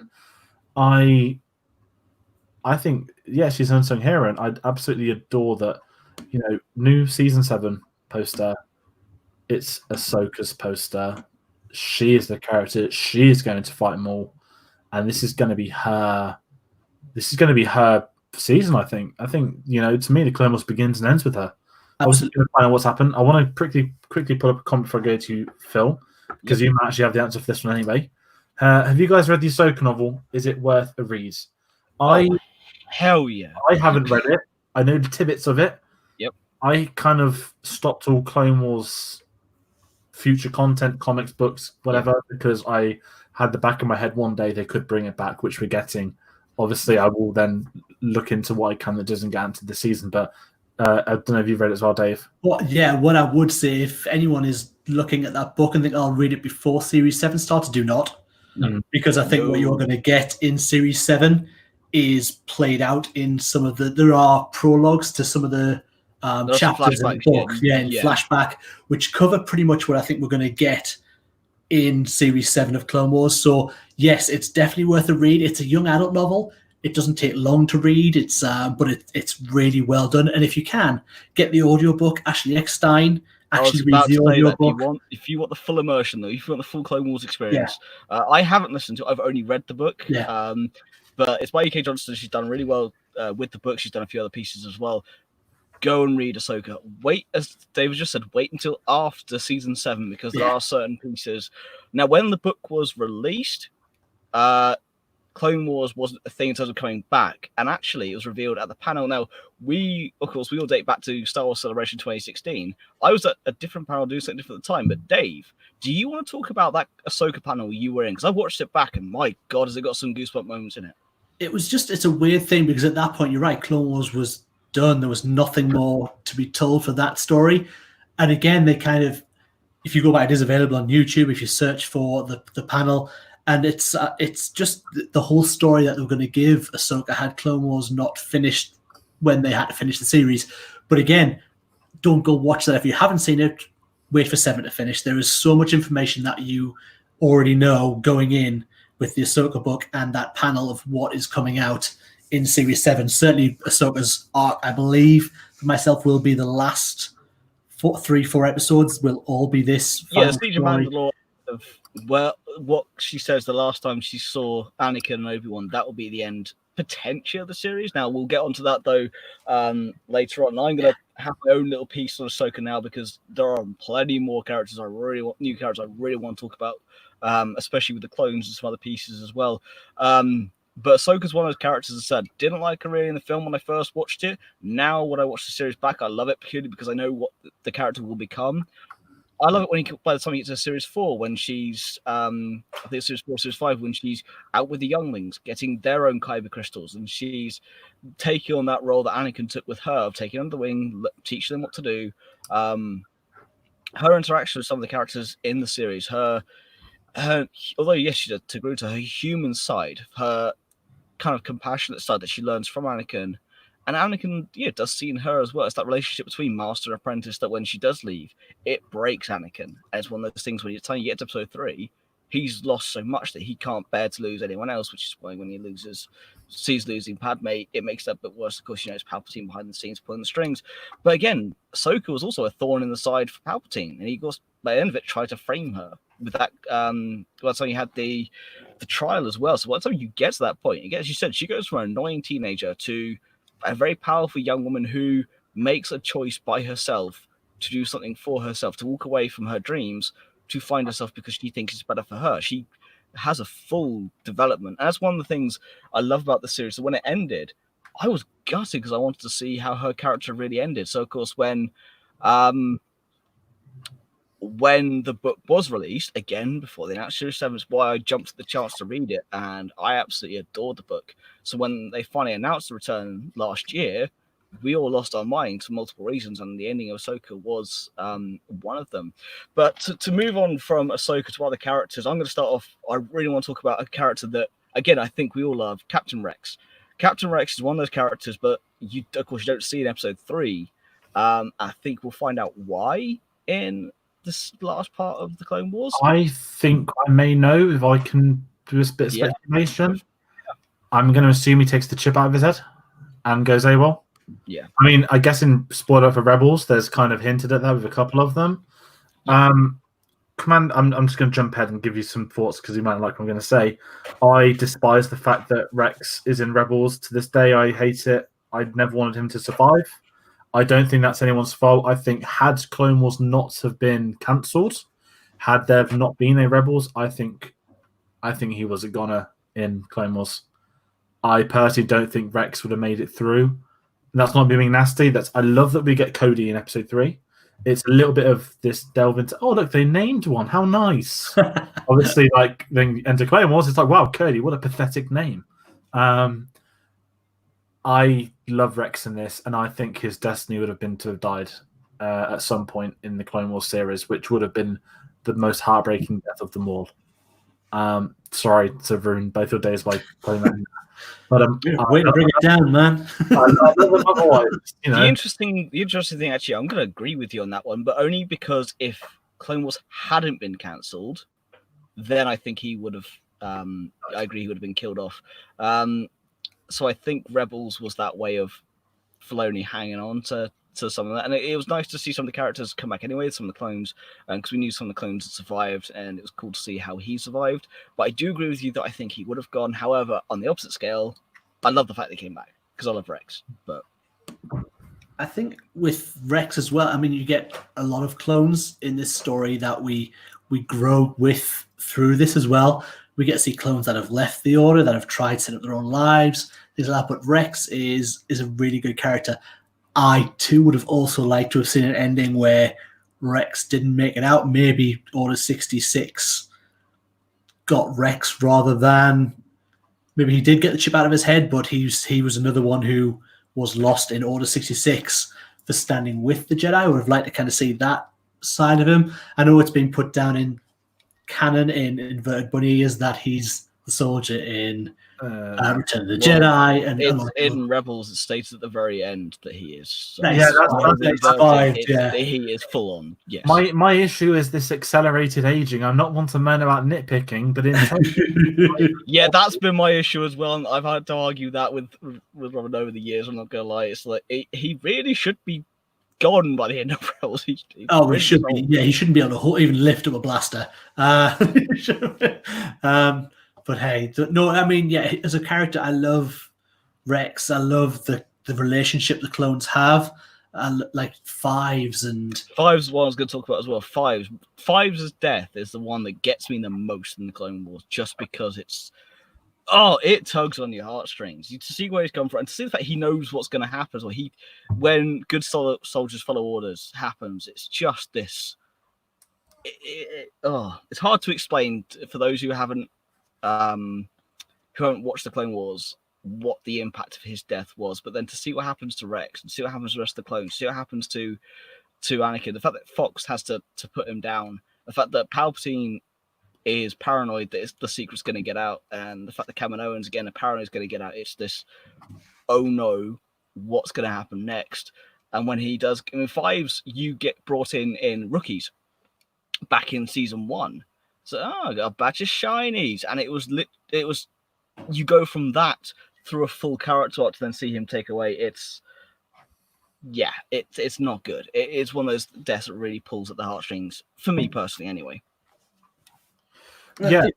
I think, she's an unsung hero, and I absolutely adore that. You know, new season 7 poster it's Ahsoka's poster. She is the character. She is going to fight Maul, and this is going to be her. This is going to be her season. I think. To me, the Clone Wars begins and ends with her. Obviously, going to find out what's happened. I want to quickly put up a comment before I go to Phil, because you might actually have the answer for this one anyway. Have you guys read the Ahsoka novel? Is it worth a read? Hell yeah! I haven't read it. I know the tidbits of it. Yep. I kind of stopped all Clone Wars future content, comics, books, whatever, because I had the back of my head one day they could bring it back, which we're getting. Obviously, I will then look into what I can that doesn't get into the season. But I don't know if you've read it as well, Dave. What I would say, if anyone is looking at that book and think I'll read it before Series 7 starts, do not. No. Because I think what you're going to get in Series 7 is played out in some of the... There are prologues to some of the chapters in the book, flashback, which cover pretty much what I think we're going to get in Series 7 of Clone Wars. So, yes, it's definitely worth a read. It's a young adult novel. It doesn't take long to read. It's really well done. And if you can, get the audiobook. Ashley Eckstein actually reads the audiobook. If you want the full immersion, though, if you want the full Clone Wars experience, I haven't listened to it. I've only read the book. Yeah. But it's by E.K. Johnston. She's done really well with the book. She's done a few other pieces as well. Go and read Ahsoka. Wait, as David just said, wait until after season 7, because there are certain pieces. Now, when the book was released, Clone Wars wasn't a thing in terms of coming back, and actually it was revealed at the panel. Now, we all date back to Star Wars Celebration 2016. I was at a different panel doing something different at the time, but Dave, do you want to talk about that Ahsoka panel you were in? Because I watched it back, and my God, has it got some goosebump moments in it. It's a weird thing, because at that point, you're right, Clone Wars was done. There was nothing more to be told for that story. And again, they kind of, if you go back, it is available on YouTube if you search for the panel. And it's just the whole story that they were going to give Ahsoka had Clone Wars not finished when they had to finish the series. But again, don't go watch that. If you haven't seen it, wait for 7 to finish. There is so much information that you already know going in with the Ahsoka book and that panel of what is coming out in Series 7. Certainly Ahsoka's arc, I believe, for myself, will be the last 4 episodes will all be this. Yeah, Siege of Mandalore. Well, what she says the last time she saw Anakin and Obi-Wan, that will be the end, potentially, of the series. Now, we'll get onto that, though, later on. I'm going to have my own little piece on Ahsoka now, because there are plenty more characters new characters I really want to talk about, especially with the clones and some other pieces as well. But Ahsoka's one of those characters, as I said, didn't like her really in the film when I first watched it. Now, when I watch the series back, I love it purely because I know what the character will become. I love it by the time you get to Series 4, when she's, I think it's Series 4, Series 5, when she's out with the younglings, getting their own kyber crystals, and she's taking on that role that Anakin took with her, of taking under the wing, teaching them what to do. Her interaction with some of the characters in the series, although, yes, she does, to grow to her human side, her kind of compassionate side that she learns from Anakin. And Anakin, does see in her as well. It's that relationship between master and apprentice that when she does leave, it breaks Anakin. And it's one of those things where you're telling you get to episode 3, he's lost so much that he can't bear to lose anyone else, which is why when he sees losing Padme, it makes that a bit worse. Of course, it's Palpatine behind the scenes pulling the strings. But again, Ahsoka was also a thorn in the side for Palpatine, and he, by the end of it, tried to frame her with that. By the time you had the trial as well. So by the time you get to that point, as you said, she goes from an annoying teenager to a very powerful young woman who makes a choice by herself to do something for herself, to walk away from her dreams, to find herself because she thinks it's better for her. She has a full development. And that's one of the things I love about the series. So when it ended, I was gutted because I wanted to see how her character really ended. So, of course, when the book was released, again, before they announced Series 7, is why I jumped at the chance to read it, and I absolutely adored the book. So when they finally announced the return last year, we all lost our minds for multiple reasons, and the ending of Ahsoka was one of them. But to move on from Ahsoka to other characters, I'm going to start off, I really want to talk about a character that, again, I think we all love, Captain Rex. Captain Rex is one of those characters, but of course, you don't see in episode 3. I think we'll find out why in this last part of the Clone Wars. I think I may know if I can do a bit of speculation. Yeah. I'm going to assume he takes the chip out of his head and goes AWOL. Yeah. I mean, I guess in spoiler for Rebels, there's kind of hinted at that with a couple of them. Command, I'm just going to jump ahead and give you some thoughts because you might not like what I'm going to say. I despise the fact that Rex is in Rebels to this day. I hate it. I never wanted him to survive. I don't think that's anyone's fault. I think had Clone Wars not have been cancelled, had there not been a Rebels, I think he was a goner in Clone Wars. I personally don't think Rex would have made it through. And that's not being nasty. I love that we get Cody in episode 3. It's a little bit of this delve into, oh, look, they named one. How nice. Obviously, like, then enter Clone Wars, it's like, wow, Cody, what a pathetic name. I love Rex in this, and I think his destiny would have been to have died at some point in the Clone Wars series, which would have been the most heartbreaking death of them all. Sorry to ruin both your days by playing that. But way to bring it down, man. The interesting thing, actually, I'm going to agree with you on that one, but only because if Clone Wars hadn't been cancelled, then I think he would have. I agree, he would have been killed off. So I think Rebels was that way of Filoni hanging on to some of that, and it was nice to see some of the characters come back anyway, some of the clones, because we knew some of the clones had survived, and it was cool to see how he survived. But I do agree with you that I think he would have gone. However, on the opposite scale, I love the fact that he came back because I love Rex. But I think with Rex as well, I mean, you get a lot of clones in this story that we grow with through this as well. We get to see clones that have left the Order, that have tried to set up their own lives, things like that. But Rex is a really good character. I too would have also liked to have seen an ending where Rex didn't make it out. Maybe Order 66 got Rex rather than maybe he did get the chip out of his head, but he was another one who was lost in Order 66 for standing with the Jedi. I would have liked to kind of see that side of him. I know it's been put down in canon in inverted bunny ears that he's the soldier in Return of the Jedi, and in Rebels it states at the very end that he is. So yeah, he is full on. Yes. My issue is this accelerated aging. I'm not one to moan about nitpicking, but yeah, that's been my issue as well. And I've had to argue that with Robin over the years. I'm not gonna lie. It's like he really should be gone by the end of Rebels. He should be. Yeah, he shouldn't be able to even lift up a blaster. But hey, no, I mean, yeah, as a character, I love Rex. I love the relationship the clones have. Like Fives one I was going to talk about as well. Fives' death is the one that gets me the most in the Clone Wars, just because it tugs on your heartstrings. To see where he's come from, and to see the fact he knows what's going to happen. So when good soldiers follow orders happens, it's just this. It's hard to explain for those who haven't watched the Clone Wars what the impact of his death was, but then to see what happens to Rex and see what happens to the rest of the clones, see what happens to Anakin, the fact that Fox has to put him down, the fact that Palpatine is paranoid that the secret's going to get out, and the fact that Kaminoans again are paranoid is going to get out. It's this, oh no, what's going to happen next? And when he does, in Fives, you get brought in rookies back in season 1. So I got a batch of shinies, and it was you go from that through a full character arc to then see him take away. It's not good. It's one of those deaths that really pulls at the heartstrings for me personally, anyway. Yeah.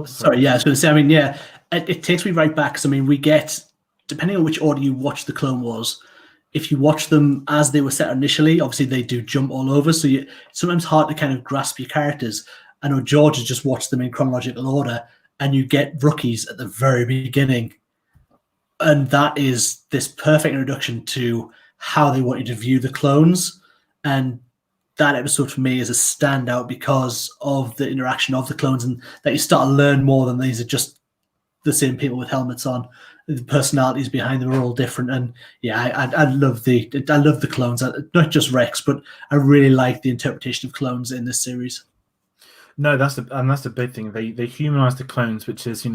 Sorry, yeah, I was going to say. I mean, yeah, it takes me right back. Because I mean, we get, depending on which order you watch the Clone Wars, if you watch them as they were set initially, obviously they do jump all over. So it's sometimes hard to kind of grasp your characters. I know George has just watched them in chronological order, and you get rookies at the very beginning. And that is this perfect introduction to how they want you to view the clones. And that episode for me is a standout because of the interaction of the clones, and that you start to learn more than these are just the same people with helmets on. The personalities behind them are all different. And yeah, I love the clones, not just Rex, but I really like the interpretation of clones in this series. No, that's the big thing. They humanize the clones, which is,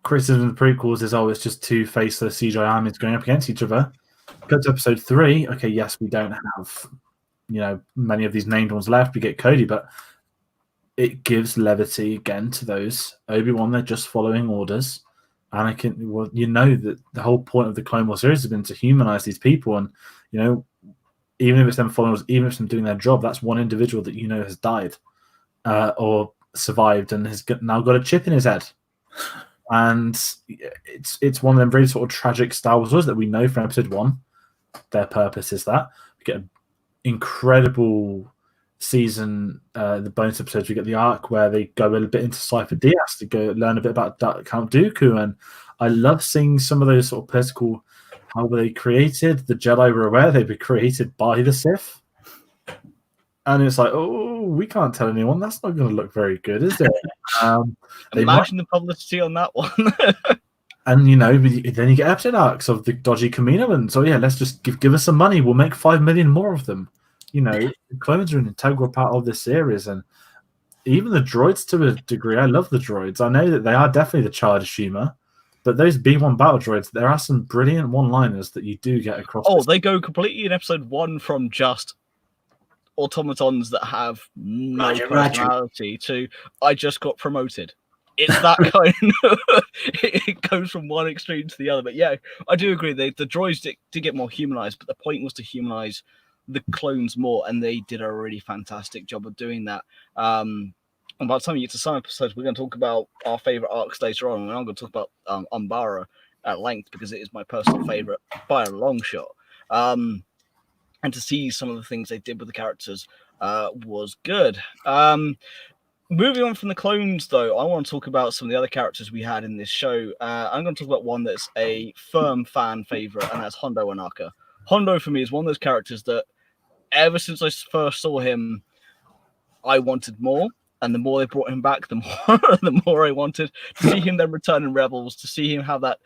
criticism of the prequels is always just two faceless CGI armies going up against each other. Go to episode 3. Okay, yes, we don't have, many of these named ones left. We get Cody, but it gives levity again to those. Obi-Wan, they're just following orders. Anakin, well, that the whole point of the Clone Wars series has been to humanize these people, and even if it's them followers, even if it's them doing their job, that's one individual that has died or survived and has now got a chip in his head. And it's one of them really sort of tragic Star Wars stories that we know from episode 1. Their purpose is that we get an incredible season, the bonus episodes. We get the arc where they go a little bit into Cypher Diaz to go learn a bit about Count Dooku, and I love seeing some of those sort of political, how were they created. The Jedi were aware they were created by the Sith, and it's like, oh, we can't tell anyone. That's not going to look very good, is it? Imagine the publicity on that one. And then you get episode arcs of the dodgy Camino, and so let's just give us some money. We'll make 5 million more of them. The clones are an integral part of this series, and even the droids to a degree. I love the droids. I know that they are definitely the childish humor, but those B1 battle droids, there are some brilliant one-liners that you do get across. Oh, they go completely in episode 1 from just automatons that have no personality to I just got promoted. It's that kind of it goes from one extreme to the other. But yeah, I do agree. The droids did get more humanized, but the point was to humanize the clones more, and they did a really fantastic job of doing that. And by the time you get to some episodes, we're going to talk about our favorite arcs later on, and I'm going to talk about Umbara at length because it is my personal favorite by a long shot. And to see some of the things they did with the characters was good. Moving on from the clones, though, I want to talk about some of the other characters we had in this show. I'm going to talk about one that's a firm fan favorite, and that's Hondo Ohnaka. Hondo, for me, is one of those characters that ever since I first saw him, I wanted more. And the more they brought him back, the more I wanted to see him then return in Rebels, to see him have that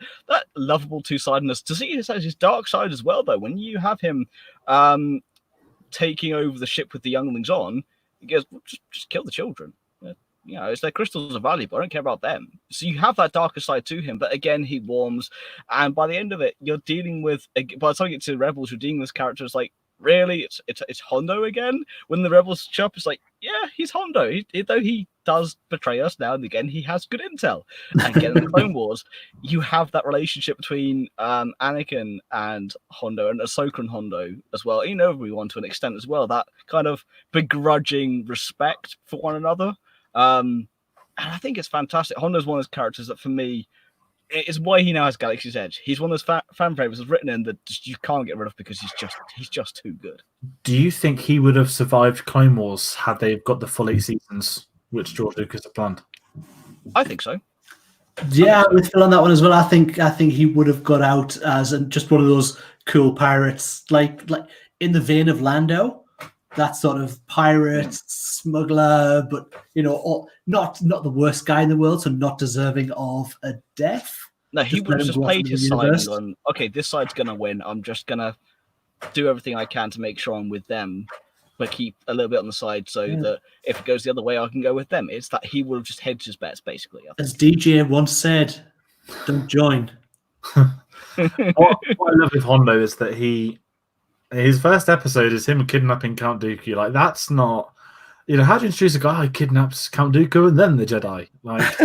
lovable two-sidedness, to see his dark side as well, though. When you have him taking over the ship with the younglings on, he goes, just kill the children. It's their crystals are valuable. I don't care about them. So you have that darker side to him, but again, he warms. And by the end of it, you're dealing with. By the time you get to Rebels, you're dealing with characters like, really, it's Hondo again. When the Rebels show up, it's like, yeah, he's Hondo. Though he does betray us now and again, he has good intel. And again, in the Clone Wars, you have that relationship between Anakin and Hondo, and Ahsoka and Hondo as well. Everyone to an extent as well. That kind of begrudging respect for one another. And I think it's fantastic. Hondo's one of those characters that, for me, it's why he now has Galaxy's Edge. He's one of those fan favorites that's written in that you can't get rid of because he's just too good. Do you think he would have survived Clone Wars had they got the full 8 seasons, which George Lucas had planned? I think so. Yeah, with Phil on that one as well. I think he would have got out as just one of those cool pirates, like in the vein of Lando. That sort of pirate, smuggler, but not the worst guy in the world, so not deserving of a death. No, he would have just played his side and gone, okay, this side's gonna win. I'm just gonna do everything I can to make sure I'm with them, but keep a little bit on the side so that if it goes the other way, I can go with them. It's that he would have just hedged his bets, basically. As DJ once said, "Don't join." What I love with Hondo is that his first episode is him kidnapping Count Dooku. Like, that's not, how do you introduce a guy who kidnaps Count Dooku and then the Jedi? Like,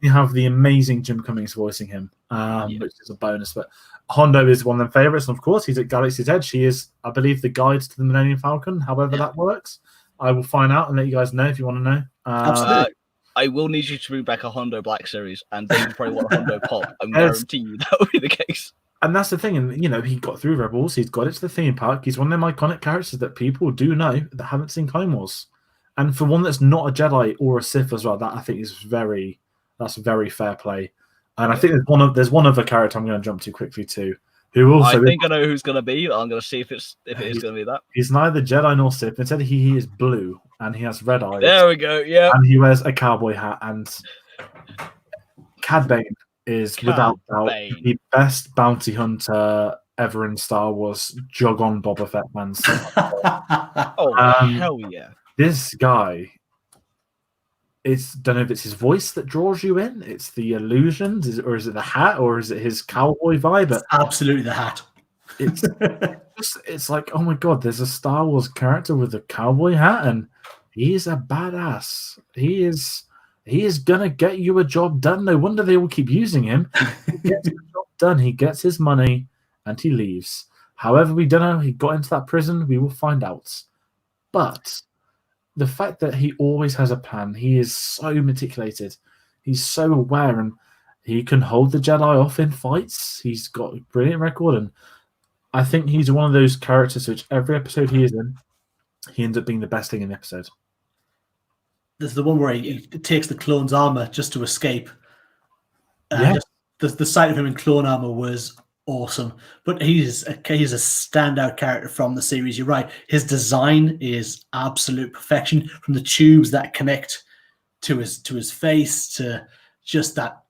you have the amazing Jim Cummings voicing him, which is a bonus. But Hondo is one of their favorites, and of course, he's at Galaxy's Edge. He is, I believe, the guide to the Millennium Falcon. However that works, I will find out and let you guys know if you want to know. Absolutely. I will need you to bring back a Hondo Black series, and Dave will probably want a Hondo Pop. I'm guarantee you that will be the case. And that's the thing, and he got through Rebels, he's got it to the theme park, he's one of them iconic characters that people do know that haven't seen Clone Wars. And for one that's not a Jedi or a Sith as well, that I think is very fair play. And I think there's one other character I'm going to jump to quickly too, who also I think I know who's going to be. I'm going to see if it is going to be that. He's neither Jedi nor Sith. Instead, he is blue and he has red eyes. There we go. Yeah. And he wears a cowboy hat. And Cad Bane is without doubt the best bounty hunter ever in Star Wars. Jog on, Boba Fett, man. Hell yeah! This guy. Don't know if it's his voice that draws you in. It's the illusions, or is it the hat, or is it his cowboy vibe? It's absolutely the hat. It's like, oh my god, there's a Star Wars character with a cowboy hat, and he's a badass. He is gonna get you a job done. No wonder they will keep using him. He gets the job done. He gets his money, and he leaves. However, we don't know he got into that prison. We will find out. But the fact that he always has a plan, he is so meticulated. He's so aware, and he can hold the Jedi off in fights. He's got a brilliant record, and I think he's one of those characters which every episode he is in, he ends up being the best thing in the episode. There's the one where he takes the clone's armor just to escape. Yeah. The sight of him in clone armor was awesome. But he's a standout character from the series. You're right. His design is absolute perfection, from the tubes that connect to his face to just that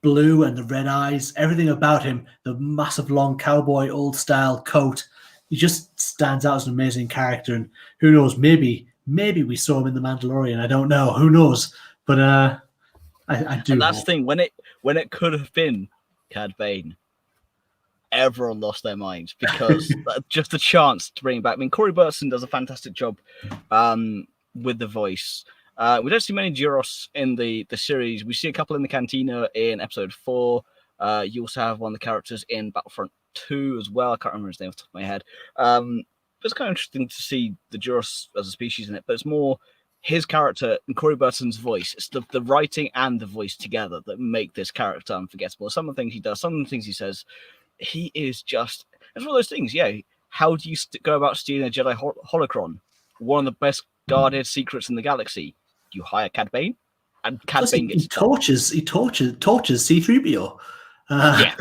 blue and the red eyes. Everything about him, the massive long cowboy old style coat, he just stands out as an amazing character. And who knows, maybe we saw him in The Mandalorian. I don't know. Who knows? But I do. And that's the thing, when it could have been Cad Bane, everyone lost their minds, because just a chance to bring him back. I mean, Corey Burton does a fantastic job with the voice. We don't see many Duros in the series. We see a couple in the cantina in episode 4. You also have one of the characters in Battlefront 2 as well. I can't remember his name off the top of my head. It's kind of interesting to see the Duros as a species in it, but it's more his character and Corey Burton's voice. It's the writing and the voice together that make this character unforgettable. Some of the things he does, some of the things he says, he is just... It's one of those things, yeah. How do you go about stealing a Jedi holocron? One of the best guarded secrets in the galaxy. You hire Cad Bane, and Cad Bane gets... He tortures C-3PO. Yeah,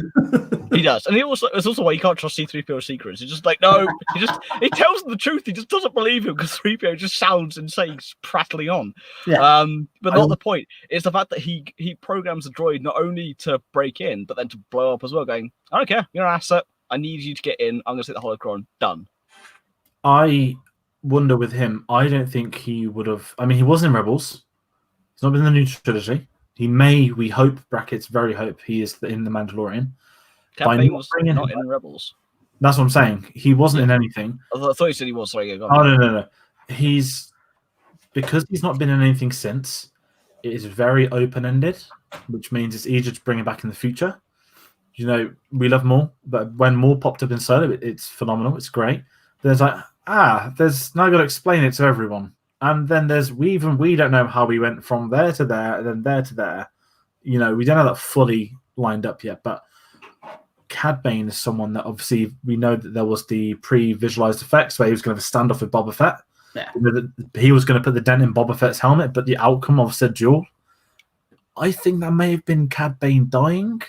he does, and it's also why you can't trust C-3PO secrets. He's just like, no, he tells them the truth. He just doesn't believe him, because 3PO just sounds insane, just prattling on. Yeah. But not the point. It's the fact that he programs the droid not only to break in, but then to blow up as well. Going, I don't care, you're an asset. I need you to get in. I'm going to take the holocron. Done. I wonder with him. I don't think he would have. I mean, he was in Rebels. He's not been in the new trilogy. He may, we hope, brackets, very hope, he is in The Mandalorian. Cad Bane was not in Rebels. That's what I'm saying. He wasn't in anything. I thought you said he was. Sorry, go on. on. No. Because he's not been in anything since, it is very open-ended, which means it's easier to bring him back in the future. You know, we love Maul, but when Maul popped up in Solo, it's phenomenal. It's great. There's like, there's now got to explain it to everyone. And then we don't know how we went from there to there and then there to there. You know, we don't have that fully lined up yet. But Cad Bane is someone that obviously we know that there was the pre-visualized effects where he was going to have a standoff with Boba Fett. Yeah. He was going to put the dent in Boba Fett's helmet, but the outcome of said duel, I think that may have been Cad Bane dying,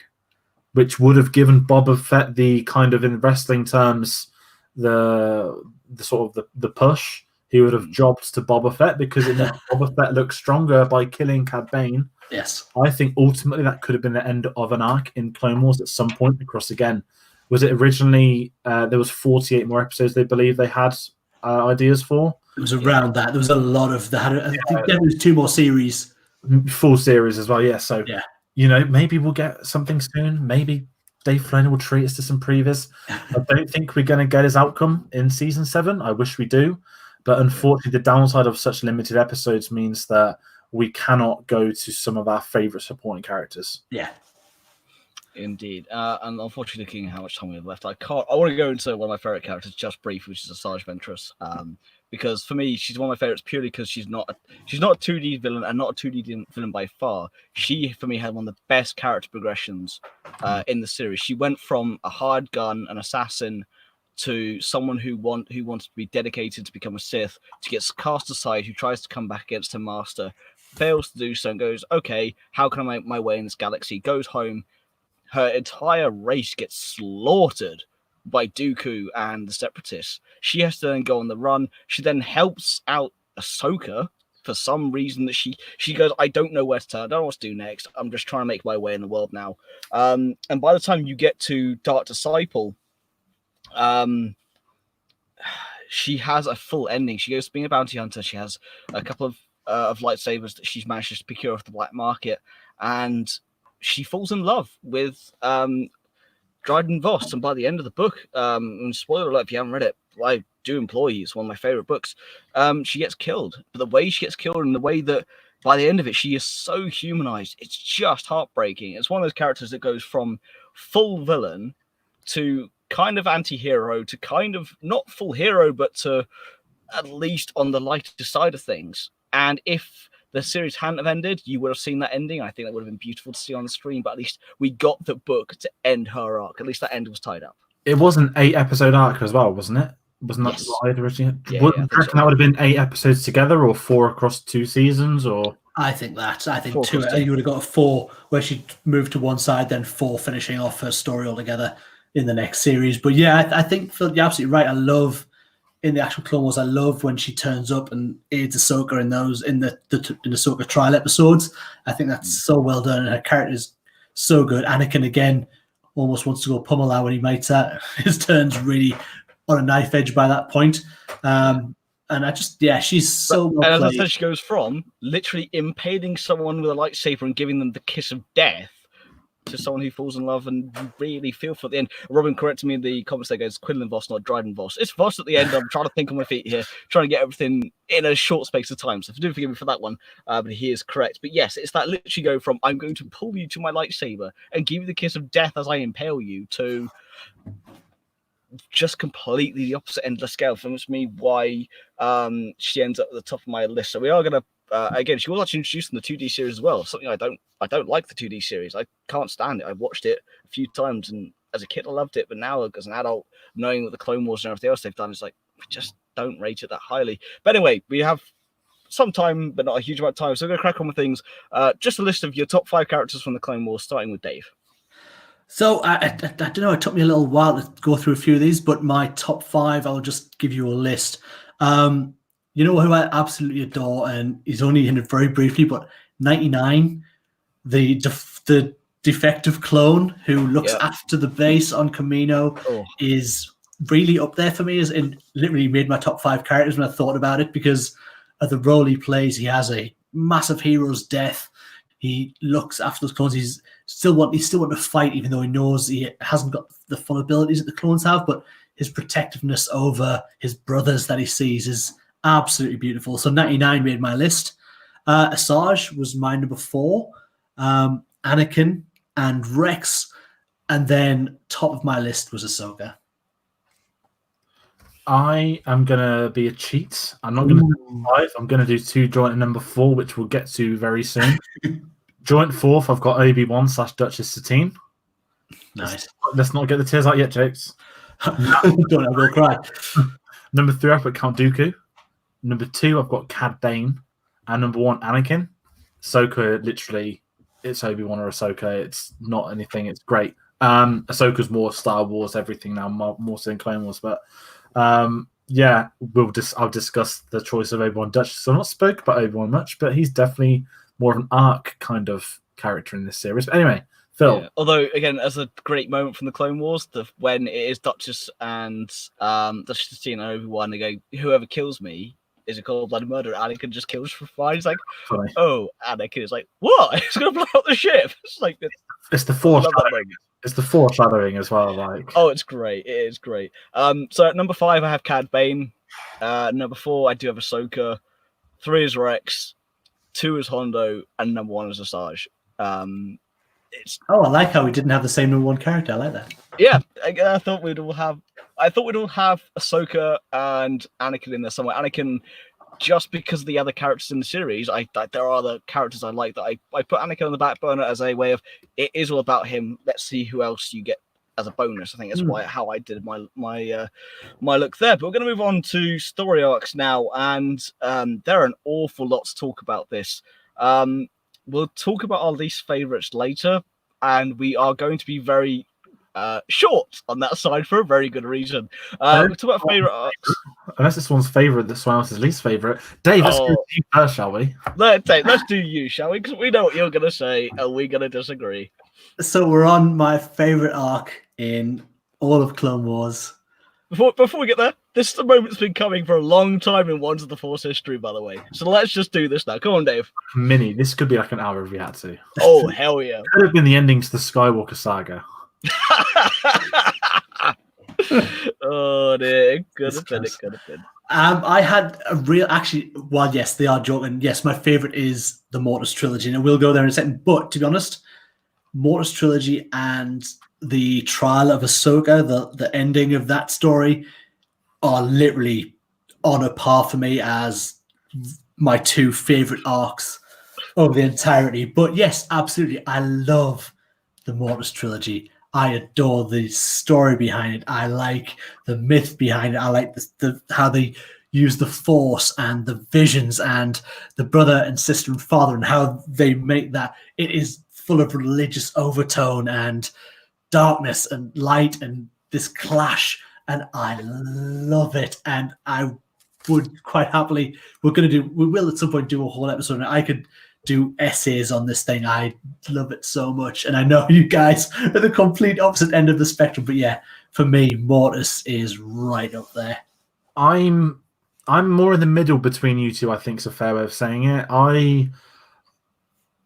which would have given Boba Fett the kind of, in wrestling terms, the sort of the push. He would have jobbed to Boba Fett, because it made Boba Fett look stronger by killing Cad Bane. Yes. I think ultimately that could have been the end of an arc in Clone Wars at some point. Because again, was it originally there was 48 more episodes they believe they had ideas for? It was around that. There was a lot of... I think there was 2 more series. Full series as well, yeah. So, yeah. You know, maybe we'll get something soon. Maybe Dave Filoni will treat us to some previs. I don't think we're going to get his outcome in Season 7. I wish we do. But unfortunately, the downside of such limited episodes means that we cannot go to some of our favourite supporting characters. Yeah. Indeed. And unfortunately, looking at how much time we have left, I want to go into one of my favourite characters just briefly, which is Asajj Ventress. Because for me, she's one of my favourites purely because she's not a 2D villain, and not a 2D villain by far. She, for me, had one of the best character progressions in the series. She went from a hard gun, an assassin, to someone who wants to be dedicated to become a Sith, to get cast aside, who tries to come back against her master, fails to do so, and goes, okay, how can I make my way in this galaxy? Goes home. Her entire race gets slaughtered by Dooku and the Separatists. She has to then go on the run. She then helps out Ahsoka for some reason that she goes, I don't know where to turn. I don't know what to do next. I'm just trying to make my way in the world now. And by the time you get to Dark Disciple, she has a full ending. She goes to being a bounty hunter. She has a couple of lightsabers that she's managed to procure off the black market, and she falls in love with Dryden Voss. And by the end of the book, and spoiler alert if you haven't read it, I do implore you, it's one of my favorite books. She gets killed, but the way she gets killed and the way that by the end of it she is so humanized, it's just heartbreaking. It's one of those characters that goes from full villain to kind of anti-hero to kind of not full hero, but to at least on the lighter side of things. And if the series hadn't have ended, you would have seen that ending. I think that would have been beautiful to see on the screen, but at least we got the book to end her arc. At least that end was tied up. It was an 8-episode arc as well, wasn't it? Wasn't that Yes. what I had originally? Yeah, Do you I think reckon so. that would have been 8 episodes together, or 4 across 2 seasons, or? I think 4 2. across 2. You would have got 4 where she moved to one side, then 4 finishing off her story altogether in the next series. But yeah, I think Phil, you're absolutely right. I love in the actual Clone Wars. I love when she turns up and aids Ahsoka in those in the Ahsoka trial episodes. I think that's so well done, and her character is so good. Anakin again almost wants to go pummel her when he makes that. His turn's really on a knife edge by that point. And I just, she's so well And as I played. said, she goes from literally impaling someone with a lightsaber and giving them the kiss of death to someone who falls in love and you really feel for the end. Robin corrected me in the comments there, goes Quinlan Voss, not Dryden Voss. It's Voss at the end. I'm trying to think on my feet here, trying to get everything in a short space of time. So do forgive me for that one, but he is correct. But yes, it's that literally go from I'm going to pull you to my lightsaber and give you the kiss of death as I impale you to just completely the opposite end of the scale. For me, why she ends up at the top of my list. So we are going to again, she was actually introduced in the 2D series as well. Something I don't like the 2D series. I can't stand it. I've watched it a few times, and as a kid I loved it, but now as an adult, knowing what the Clone Wars and everything else they've done, it's like I just don't rate it that highly. But anyway, we have some time, but not a huge amount of time, so we're gonna crack on with things. Just a list of your top 5 characters from the Clone Wars, starting with Dave. So I don't know. It took me a little while to go through a few of these, but my top 5, I'll just give you a list. You know who I absolutely adore, and he's only in it very briefly, but 99, the defective clone who looks after the base on Kamino, is really up there for me. And literally made my top 5 characters when I thought about it, because of the role he plays. He has a massive hero's death. He looks after those clones. He's still wanting to fight, even though he knows he hasn't got the full abilities that the clones have. But his protectiveness over his brothers that he sees is absolutely beautiful. So 99 made my list. Asajj was my number 4. Anakin and Rex, and then top of my list was Ahsoka. I am gonna be a cheat. I'm not gonna do 5. I'm gonna do 2 joint and number 4, which we'll get to very soon. Joint 4th, I've got Obi-Wan / Duchess Satine. Nice. Let's not get the tears out yet, Jakes. Don't ever cry. Number 3, I've got Count Dooku. Number 2, I've got Cad Bane. And number 1, Anakin. Ahsoka, literally, it's Obi-Wan or Ahsoka. It's not anything. It's great. Ahsoka's more Star Wars, everything now, more so than Clone Wars. But I'll discuss the choice of Obi-Wan Duchess. So I've not spoke about Obi-Wan much, but he's definitely more of an arc kind of character in this series. But anyway, Phil. Yeah. Although, again, as a great moment from the Clone Wars, when it is Duchess and Duchess Satine and Obi-Wan, they go, whoever kills me is a cold-blooded murderer. Anakin just kills for fun. He's like, Funny. oh, Anakin is like, what? He's going to blow up the ship. It's like, It's the foreshadowing. It's the foreshadowing as well. Like, oh, it's great. It is great. So at number 5, I have Cad Bane. Number 4, I do have Ahsoka. 3 is Rex. 2 is Hondo, and number 1 is Asajj. I like how we didn't have the same number 1 character. I like that. Yeah, I thought we'd all have Ahsoka and Anakin in there somewhere. Anakin, just because of the other characters in the series, there are other characters I like that I put Anakin on the back burner as a way of it is all about him. Let's see who else you get as a bonus. I think that's how I did my look there. But we're going to move on to story arcs now, and there are an awful lot to talk about this. We'll talk about our least favorites later, and we are going to be very short on that side for a very good reason. We'll talk about favorite arcs. Unless this one's favorite, this one else's least favorite. Dave, let's go to you first, shall we? Let's do you, shall we? Because we know what you're going to say, and we're going to disagree. So we're on my favorite arc in all of Clone Wars. Before we get there, this is the moment that's been coming for a long time in Wands of the Force history, by the way. So let's just do this now. Come on, Dave. Mini. This could be like an hour if we had to. Oh, hell yeah. Could have been the ending to the Skywalker saga. Oh, dear. It could have been. I had a real, actually, well, yes, they are joking. Yes, my favorite is the Mortis trilogy, and we'll go there in a second. But to be honest, Mortis trilogy and the trial of Ahsoka, the ending of that story, are literally on a par for me as my two favorite arcs of the entirety. But yes, absolutely, I love the Mortis trilogy. I adore the story behind it. I like the myth behind it. I like the how they use the Force and the visions and the brother and sister and father and how they make that. It is full of religious overtone and darkness and light and this clash, and I love it. And I would quite happily, we will at some point do a whole episode, and I could do essays on this thing. I love it so much, and I know you guys are the complete opposite end of the spectrum, but yeah, for me, Mortis is right up there. I'm more in the middle between you two, I think is a fair way of saying it.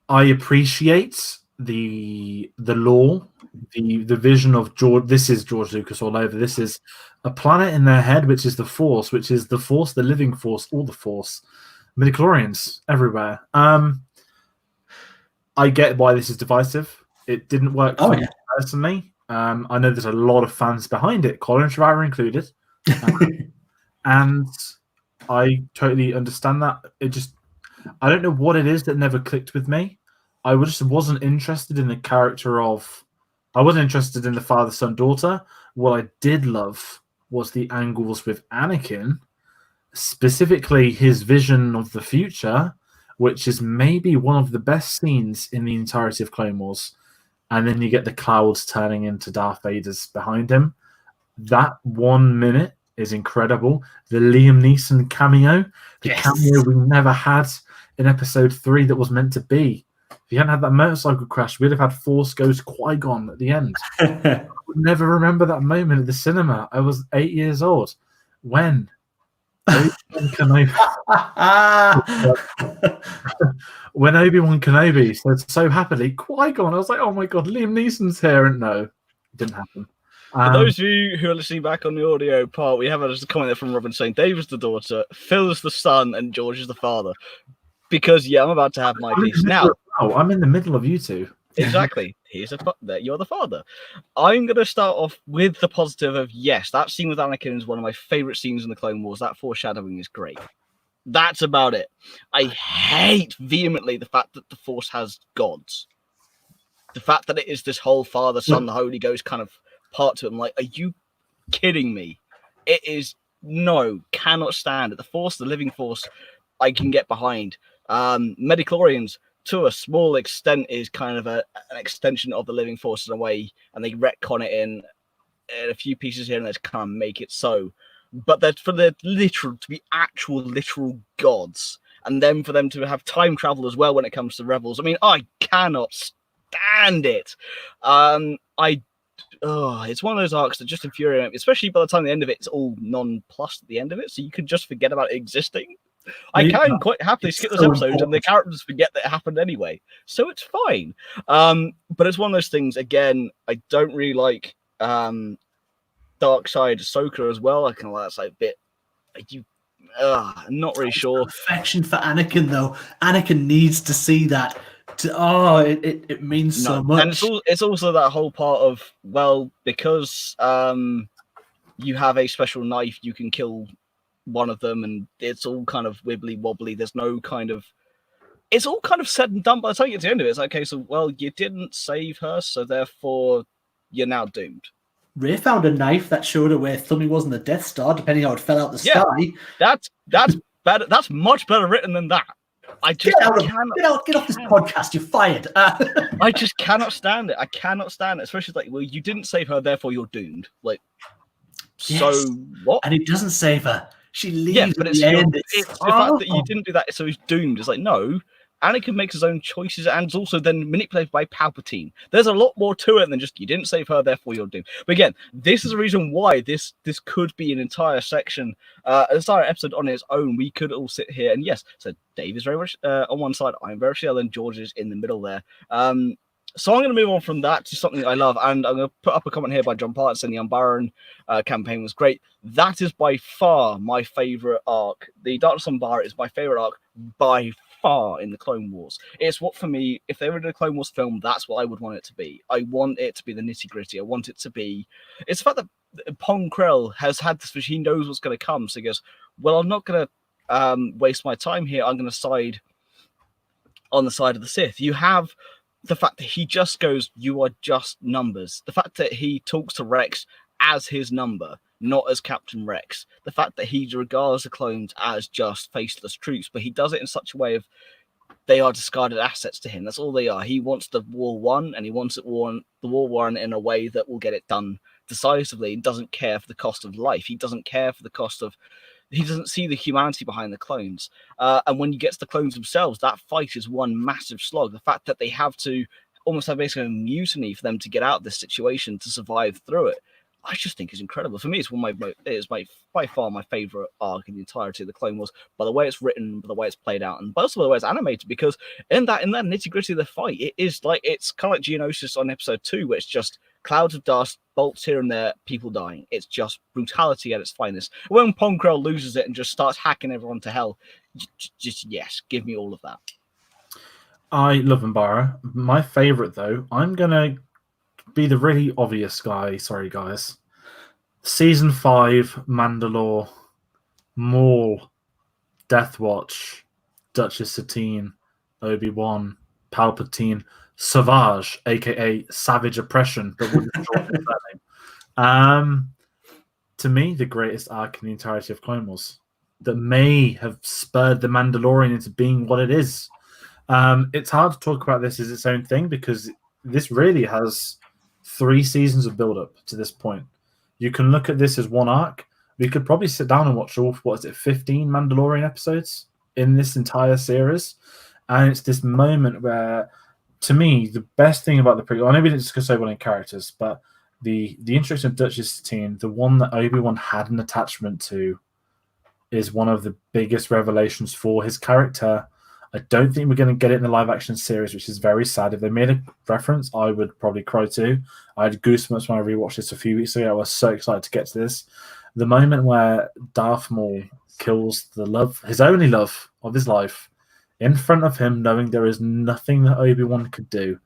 I appreciate the lore, the vision of George. This is George Lucas all over. This is a planet in their head, which is the Force, the living Force, all the Force, midichlorians everywhere. I get why this is divisive. It didn't work for me personally. I know there's a lot of fans behind it, Colin Shriver included, and I totally understand that. I don't know what it is that never clicked with me. I just wasn't interested in the character of. I wasn't interested in the father, son, daughter. What I did love was the angles with Anakin, specifically his vision of the future, which is maybe one of the best scenes in the entirety of Clone Wars. And then you get the clouds turning into Darth Vader's behind him. That 1 minute is incredible. The Liam Neeson cameo, cameo we never had in episode 3 that was meant to be. If you hadn't had that motorcycle crash, we'd have had Force Ghost Qui-Gon at the end. I would never remember that moment at the cinema. I was 8 years old. When? When Obi-Wan Kenobi said so happily, Qui-Gon, I was like, oh my god, Liam Neeson's here. And no, it didn't happen. For those of you who are listening back on the audio part, we have a comment there from Robin saying Dave is the daughter, Phill is the son, and George is the father. Because, I'm about to have my piece now. I'm in the middle of you two. Exactly. You're the father. I'm going to start off with the positive of, yes, that scene with Anakin is one of my favorite scenes in the Clone Wars. That foreshadowing is great. That's about it. I hate vehemently the fact that the Force has gods. The fact that it is this whole Father, Son, the Holy Ghost kind of part to it. I'm like, are you kidding me? It is, no, cannot stand it. The Force, the living Force, I can get behind. Midichlorians, to a small extent, is kind of an extension of the living Force in a way, and they retcon it in a few pieces here and there to kind of make it so. But that for the literal to be actual literal gods, and then for them to have time travel as well when it comes to Rebels. I mean, I cannot stand it. It's one of those arcs that just infuriate me, especially by the time the end of it, it's all nonplussed at the end of it, so you can just forget about it existing. I can quite happily skip those episodes and the characters forget that it happened anyway. So it's fine. But it's one of those things, again, I don't really like Dark Side Ahsoka as well. I kind of like that's like a bit I'm not really sure. Affection for Anakin though. Anakin needs to see that. It means so much. And it's also that whole part of, well, because you have a special knife, you can kill one of them, and it's all kind of wibbly wobbly. There's no kind of, it's all kind of said and done by the time you get to the end of it. It's like, okay, so well, you didn't save her, so therefore you're now doomed. Ray found a knife that showed her where Thummy was in the Death Star, depending how it fell out the sky. That's better. That's much better written than that. I just get off this podcast. You're fired. I just cannot stand it. I cannot stand it, especially like, well, you didn't save her, therefore you're doomed. Like, yes. So what? And he doesn't save her. She leaves. Yeah, but it's the fact that you didn't do that, so he's doomed. It's like, no, Anakin makes his own choices and is also then manipulated by Palpatine. There's a lot more to it than just you didn't save her, therefore you're doomed. But again, this is a reason why this could be an entire section, an entire episode on its own. We could all sit here and yes, so Dave is very much on one side, I'm very Shell, and George is in the middle there. So I'm going to move on from that to something I love, and I'm going to put up a comment here by John Parton saying the Unbaron campaign was great. That is by far my favorite arc. The Darkness on Bar is my favorite arc by far in the Clone Wars. It's what, for me, if they were in a Clone Wars film, that's what I would want it to be. I want it to be the nitty gritty. I want it to be. It's the fact that Pong Krell has had this vision. He knows what's going to come. So he goes, well, I'm not going to waste my time here. I'm going to side on the side of the Sith. You have the fact that he just goes, you are just numbers. The fact that he talks to Rex as his number, not as Captain Rex. The fact that he regards the clones as just faceless troops, but he does it in such a way of they are discarded assets to him. That's all they are. He wants the war won, and he wants the war won in a way that will get it done decisively. He doesn't care for the cost of life. He doesn't care for the cost of. He doesn't see the humanity behind the clones. And when you get to the clones themselves, that fight is one massive slog. The fact that they have to almost have basically a mutiny for them to get out of this situation, to survive through it, I just think is incredible. For me, it's by far my favorite arc in the entirety of the Clone Wars, by the way it's written, by the way it's played out, and also by the way it's animated. Because in that nitty gritty of the fight, it's kind of like Geonosis on episode 2, where it's just clouds of dust, bolts here and there, people dying. It's just brutality at its finest. When Pong Krell loses it and just starts hacking everyone to hell, just yes, give me all of that. I love Umbara. My favorite, though, I'm gonna be the really obvious guy. Sorry, guys. Season 5, Mandalore, Maul, Death Watch, Duchess Satine, Obi-Wan, Palpatine, Savage, aka Savage Oppression, but with a short name. To me, the greatest arc in the entirety of Clone Wars that may have spurred the Mandalorian into being what it is. It's hard to talk about this as its own thing because this really has 3 seasons of build-up to this point. You can look at this as one arc. We could probably sit down and watch all, 15 Mandalorian episodes in this entire series. And it's this moment where, to me, the best thing about the prequel, I know we didn't discuss Obi-Wan characters, but the introduction of Duchess Satine, the one that Obi-Wan had an attachment to, is one of the biggest revelations for his character. I don't think we're going to get it in the live-action series, which is very sad. If they made a reference, I would probably cry too. I had goosebumps when I rewatched this a few weeks ago. I was so excited to get to this. The moment where Darth Maul kills his only love of his life, in front of him, knowing there is nothing that Obi-Wan could do,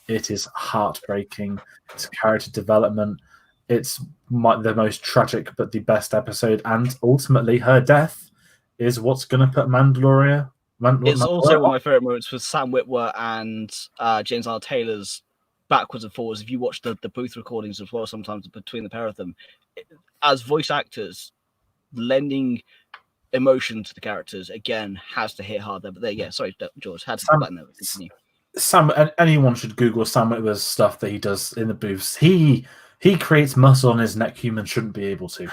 it is heartbreaking. It's character development. It's the most tragic but the best episode. And ultimately, her death is what's going to put Mandalorian. It's also one of my favorite moments with Sam Witwer and James Arnold Taylor's backwards and forwards. If you watch the booth recordings as well, sometimes between the pair of them, as voice actors, lending emotion to the characters again has to hit hard there. But there, yeah, sorry, George, had to put that in there. Continue. Anyone should Google Sam Witwer's stuff that he does in the booths. He creates muscle on his neck humans shouldn't be able to.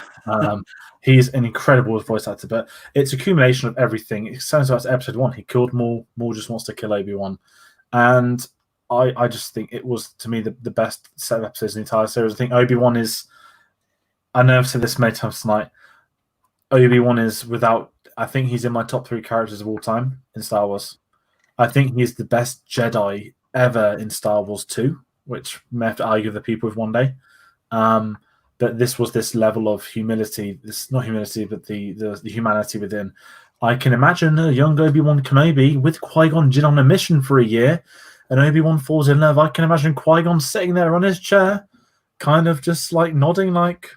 He's an incredible voice actor, but it's accumulation of everything. It sounds like episode 1. He killed Maul. Maul just wants to kill Obi-Wan. And I just think it was, to me, the best set of episodes in the entire series. I think Obi-Wan is, I know I've said this many times tonight, Obi-Wan is I think he's in my top 3 characters of all time in Star Wars. I think he's the best Jedi ever in Star Wars 2, which may have to argue with the people with one day. But this was this level of humility, not humility, but the humanity within. I can imagine a young Obi-Wan Kenobi with Qui-Gon Jinn on a mission for a year, and Obi-Wan falls in love. I can imagine Qui-Gon sitting there on his chair, kind of just like nodding like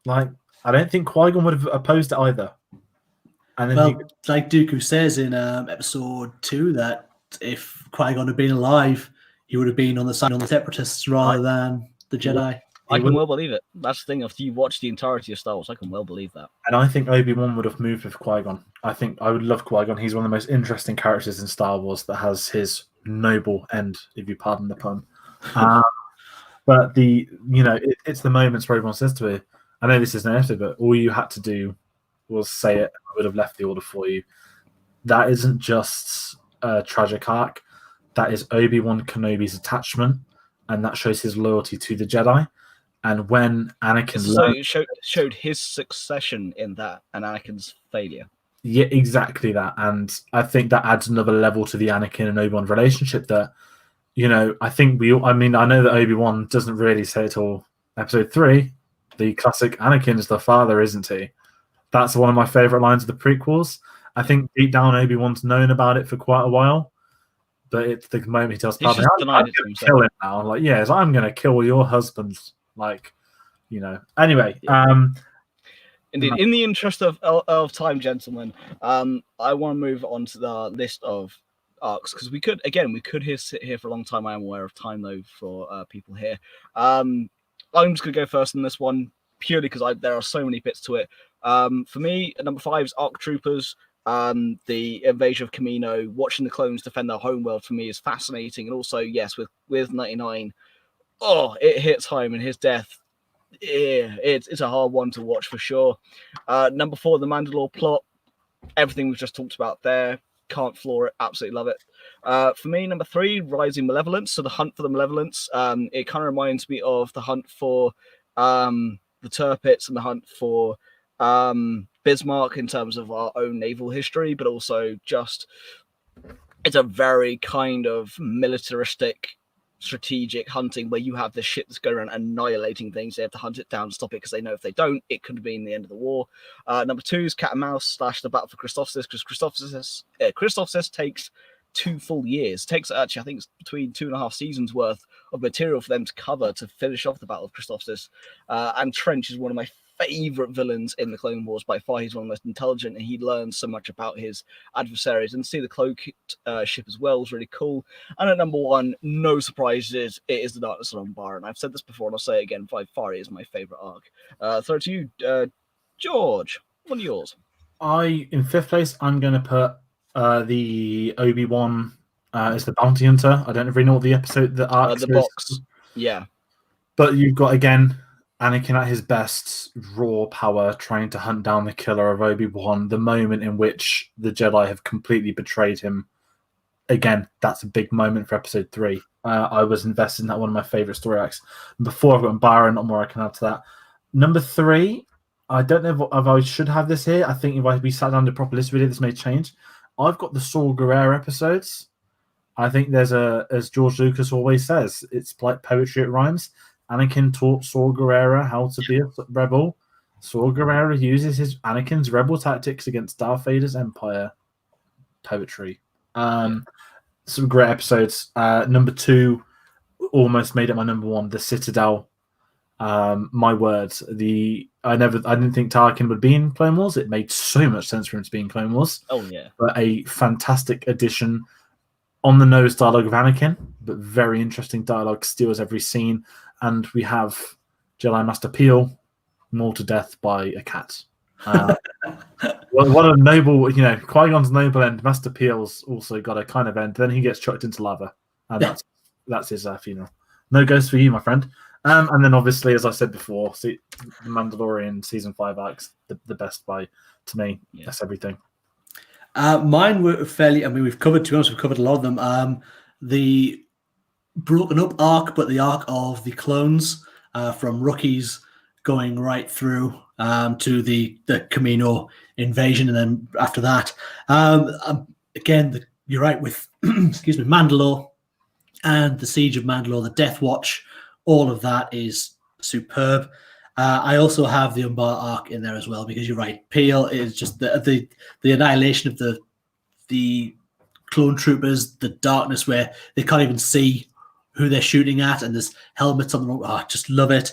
I don't think Qui-Gon would have opposed it either. And then like Dooku says in episode 2, that if Qui-Gon had been alive, he would have been on the side of the Separatists rather than the Jedi. I can well believe it. That's the thing. If you watch the entirety of Star Wars, I can well believe that. And I think Obi-Wan would have moved with Qui-Gon. I think I would love Qui-Gon. He's one of the most interesting characters in Star Wars that has his noble end, if you pardon the pun. But it's the moments where everyone says to me, I know this isn't an episode, but all you had to do was say it. I would have left the order for you. That isn't just a tragic arc. That is Obi-Wan Kenobi's attachment, and that shows his loyalty to the Jedi. And when Anakin showed his succession in that and Anakin's failure. Yeah, exactly that. And I think that adds another level to the Anakin and Obi-Wan relationship that, I think I know that Obi-Wan doesn't really say it all. Episode 3, the classic Anakin is the father, isn't he? That's one of my favorite lines of the prequels. I think deep down Obi-Wan's known about it for quite a while, but it's the moment he tells Padme, just I'm denied going it to to himself. kill him now. Like, yes, I'm going to kill your husband. Like, Anyway, Indeed. In the interest of time, gentlemen, I want to move on to the list of arcs because we could sit here for a long time. I am aware of time though for people here. I'm just gonna go first on this one purely because there are so many bits to it. For me, number 5 is Arc Troopers. The invasion of Kamino, watching the clones defend their homeworld for me is fascinating, and also yes, with 99, it hits home and his death. Yeah, it's a hard one to watch for sure. Number 4, the Mandalore plot. Everything we've just talked about there. Can't floor it. Absolutely love it. For me, number 3, Rising Malevolence. So the hunt for the Malevolence. It kind of reminds me of the hunt for the Tirpitz and the hunt for Bismarck in terms of our own naval history, but also just it's a very kind of militaristic strategic hunting where you have this ship that's going around annihilating things. They have to hunt it down, stop it, because they know if they don't, it could be the end of the war. Number 2 is Cat and Mouse / the Battle for Christophsis, because Christophsis takes 2 full years. Takes actually, I think it's between 2.5 seasons worth of material for them to cover to finish off the Battle of Christophsis. And Trench is one of my favorite villains in the Clone Wars by far. He's one of the most intelligent, and he learns so much about his adversaries. And to see the cloaked ship as well is really cool. And at number 1, no surprises, it is the Darkness on Brien. I've said this before, and I'll say it again. By far, it is my favorite arc. Throw to you, George. What are yours? In 5th place, I'm going to put the Obi-Wan as the bounty hunter. I don't really know what the episode, the arc, the box. Yeah, but you've got again Anakin at his best, raw power, trying to hunt down the killer of Obi-Wan, the moment in which the Jedi have completely betrayed him. Again, that's a big moment for episode 3. I was invested in that, one of my favorite story arcs. Before I've got Byron, not more I can add to that. Number 3, I don't know if I should have this here. I think if we sat down to proper list video, this may change. I've got the Saw Gerrera episodes. I think there's as George Lucas always says, it's like poetry, it rhymes. Anakin taught Saw Gerrera how to be a rebel. Saw Gerrera uses Anakin's rebel tactics against Darth Vader's Empire. Poetry. Some great episodes. Number 2, almost made it my number 1. The Citadel. My words. I didn't think Tarkin would be in Clone Wars. It made so much sense for him to be in Clone Wars. Oh yeah. But a fantastic addition. On the nose dialogue of Anakin, but very interesting dialogue, steals every scene. And we have Jedi Master Peel mauled to death by a cat. What a noble, Qui-Gon's noble end. Master Peel's also got a kind of end. Then he gets chucked into lava, and that's his funeral. No ghost for you, my friend. And then obviously, as I said before, the Mandalorian season 5 arcs, the best to me. Yeah. That's everything. Mine were fairly. I mean, we've covered a lot of them. The broken up arc, but the arc of the clones from rookies going right through to the Kamino invasion, and then after that, again, you're right with excuse me, Mandalore and the Siege of Mandalore, the Death Watch. All of that is superb. I also have the Umbar arc in there as well, because you're right. Peel is just the annihilation of the clone troopers, the darkness where they can't even see who they're shooting at, and there's helmets on them. I just love it.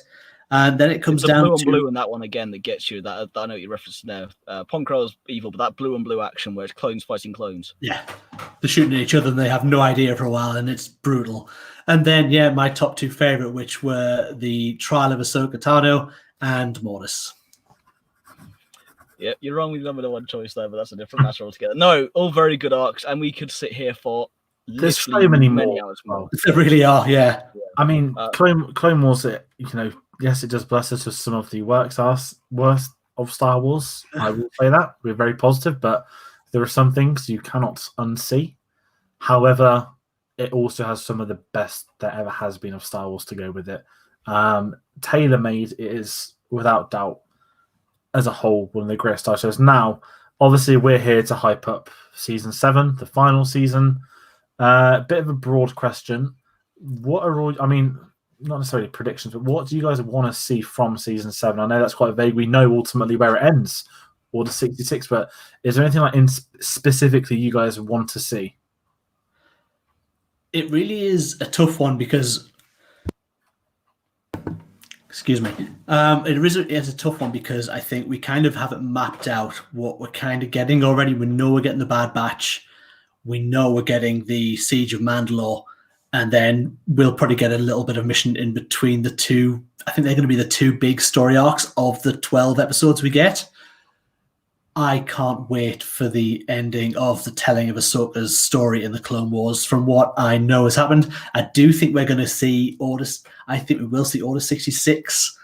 And then it comes down blue to and blue, and that one again that gets you. That I know what you're referencing there. Ponkrell's evil, but that blue and blue action where it's clones fighting clones. Yeah, they're shooting at each other and they have no idea for a while, and it's brutal. And then, my top 2 favorite, which were the Trial of Ahsoka Tano and Mortis. Yeah, you're wrong with number 1 choice there, but that's a different matter altogether. No, all very good arcs, and we could sit here for there's so many hours more. There really are, yeah. I mean, Clone Wars, yes, it does bless us with some of the worst of Star Wars. I will say that. We're very positive, but there are some things you cannot unsee. However, it also has some of the best that ever has been of Star Wars to go with it. Tailor-made is, without doubt, as a whole, one of the greatest Star shows. Now, obviously, we're here to hype up Season 7, the final season. A bit of a broad question. What are all, not necessarily predictions, but what do you guys want to see from Season 7? I know that's quite vague. We know ultimately where it ends. Order 66. But is there anything like specifically you guys want to see? It really is a tough one because, excuse me, it is a tough one because I think we kind of have it mapped out what we're kind of getting already. We know we're getting the Bad Batch. We know we're getting the Siege of Mandalore. And then we'll probably get a little bit of mission in between the two. I think they're going to be the two big story arcs of the 12 episodes we get. I can't wait for the ending of the telling of Ahsoka's story in the Clone Wars. From what I know has happened, I do think we're going to see I think we will see Order 66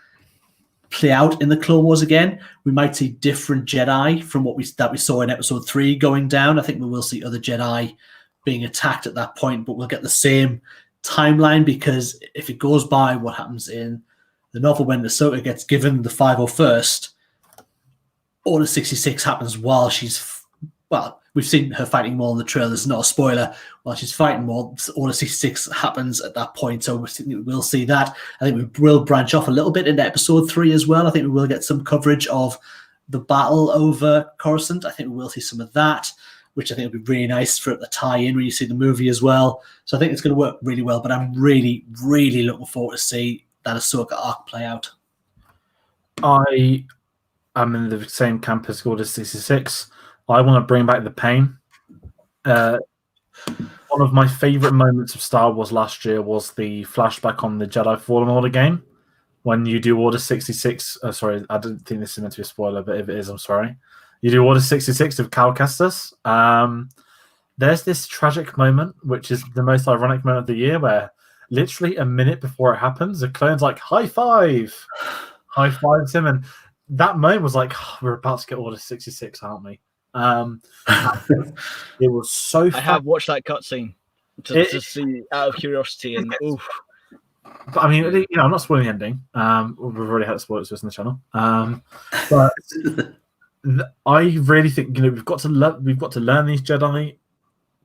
play out in the Clone Wars again. We might see different Jedi from what we saw in Episode 3 going down. I think we will see other Jedi being attacked at that point, but we'll get the same timeline because if it goes by what happens in the novel when Ahsoka gets given the 501st, Order 66 happens while we've seen her fighting more in the trailers, not a spoiler. While she's fighting more, Order 66 happens at that point, so we'll see that. I think we will branch off a little bit into Episode 3 as well. I think we will get some coverage of the battle over Coruscant. I think we will see some of that, which I think would be really nice for it to tie in when you see the movie as well. So I think it's going to work really well, but I'm really, really looking forward to see that Ahsoka arc play out. I'm in the same camp as Order 66. I want to bring back the pain. One of my favorite moments of Star Wars last year was the flashback on the Jedi Fallen Order game. When you do Order 66, sorry, I didn't think this is meant to be a spoiler, but if it is, I'm sorry. You do Order 66 of Cal Kestis. There's this tragic moment, which is the most ironic moment of the year, where literally a minute before it happens, the clone's like, high fives him, and that moment was like, oh, we're about to get Order 66, aren't we? It was so I have watched that cutscene to see out of curiosity, and oof. But I mean, I'm not spoiling the ending. We've already had spoilers in the channel. But I really think we've got to learn these Jedi.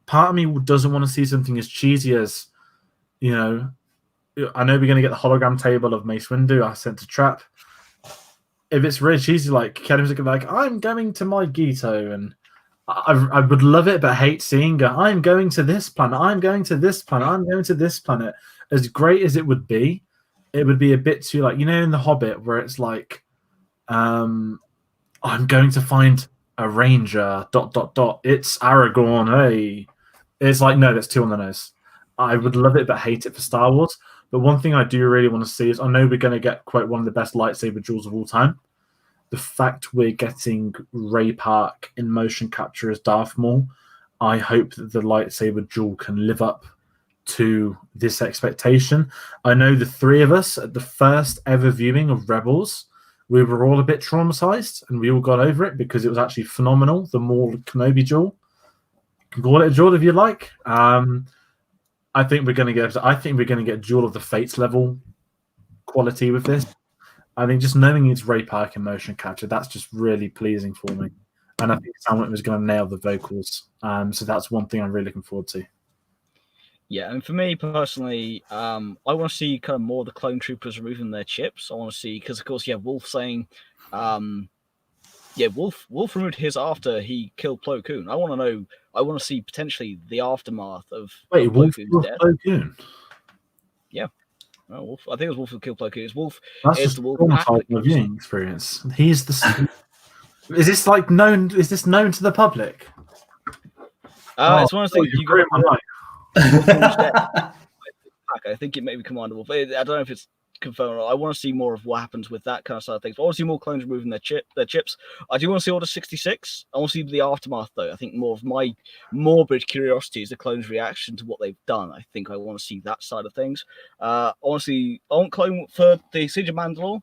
Part of me doesn't want to see something as cheesy as, I know we're going to get the hologram table of Mace Windu. I sent to Trap. If it's really cheesy, like Kelly's like, I'm going to my Gito, and I would love it, but hate seeing I'm going to this planet. I'm going to this planet. I'm going to this planet. As great as it would be a bit too like in The Hobbit where it's like, I'm going to find a ranger. ... It's Aragorn. Hey, it's like no, that's too on the nose. I would love it, but hate it for Star Wars. But one thing I do really want to see is I know we're going to get quite one of the best lightsaber duels of all time. The fact we're getting Ray Park in motion capture as Darth Maul, I hope that the lightsaber duel can live up to this expectation. I know the three of us at the first ever viewing of Rebels, we were all a bit traumatized and we all got over it because it was actually phenomenal. The Maul Kenobi duel. You can call it a duel if you like. I think we're going to get Duel of the Fates level quality with this. I think just knowing it's Ray Park in motion capture, that's just really pleasing for me. And I think someone was going to nail the vocals. So that's one thing I'm really looking forward to. Yeah, and for me personally, I want to see kind of more of the clone troopers removing their chips. I want to see, because of course, Wolf saying, Wolf removed his after he killed Plo Koon. I want to see potentially the aftermath of Wolf Plo death. Plo Koon? Yeah. Oh, Wolf. I think it was Wolf who killed Plo Koon. It's Wolf. That's is just the Wolf traumatizing viewing experience. He's the. Is this like known? Is this known to the public? It's one of the things you got. I think it may be Commander Wolf. I don't know if it's confirmed or not. I want to see more of what happens with that kind of side of things. I want to see more clones removing their chips. I do want to see Order 66. I want to see the aftermath, though. I think more of my morbid curiosity is the clones' reaction to what they've done. I think I want to see that side of things. I want clone for the Siege of Mandalore.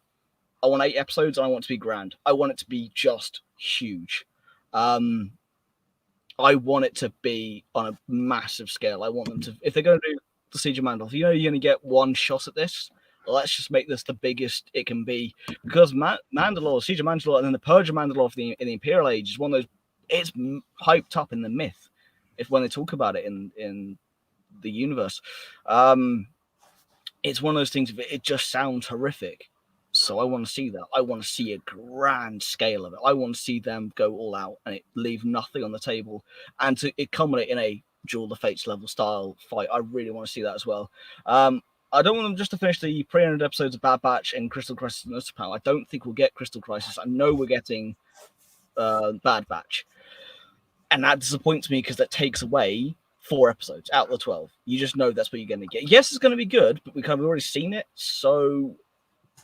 I want 8 episodes, and I want it to be grand. I want it to be just huge. I want it to be on a massive scale. I want them to, if they're going to do the Siege of Mandalore, you're going to get one shot at this. Let's just make this the biggest it can be, because Mandalore, Siege of Mandalore, and then the Purge of Mandalore in the Imperial Age is one of those. It's hyped up in the myth, when they talk about it in the universe. It's one of those things. It just sounds horrific. So so I want to see that. I want to see a grand scale of it. I want to see them go all out and it leave nothing on the table, and to it culminate in a Duel of the Fates level style fight. I really want to see that as well. I don't want them just to finish the pre-ended episodes of Bad Batch and Crystal Crisis and Ulster Power. I don't think we'll get Crystal Crisis. I know we're getting Bad Batch, and that disappoints me because that takes away 4 episodes out of the 12. You just know that's what you're going to get. Yes, it's going to be good, but we've already seen it. So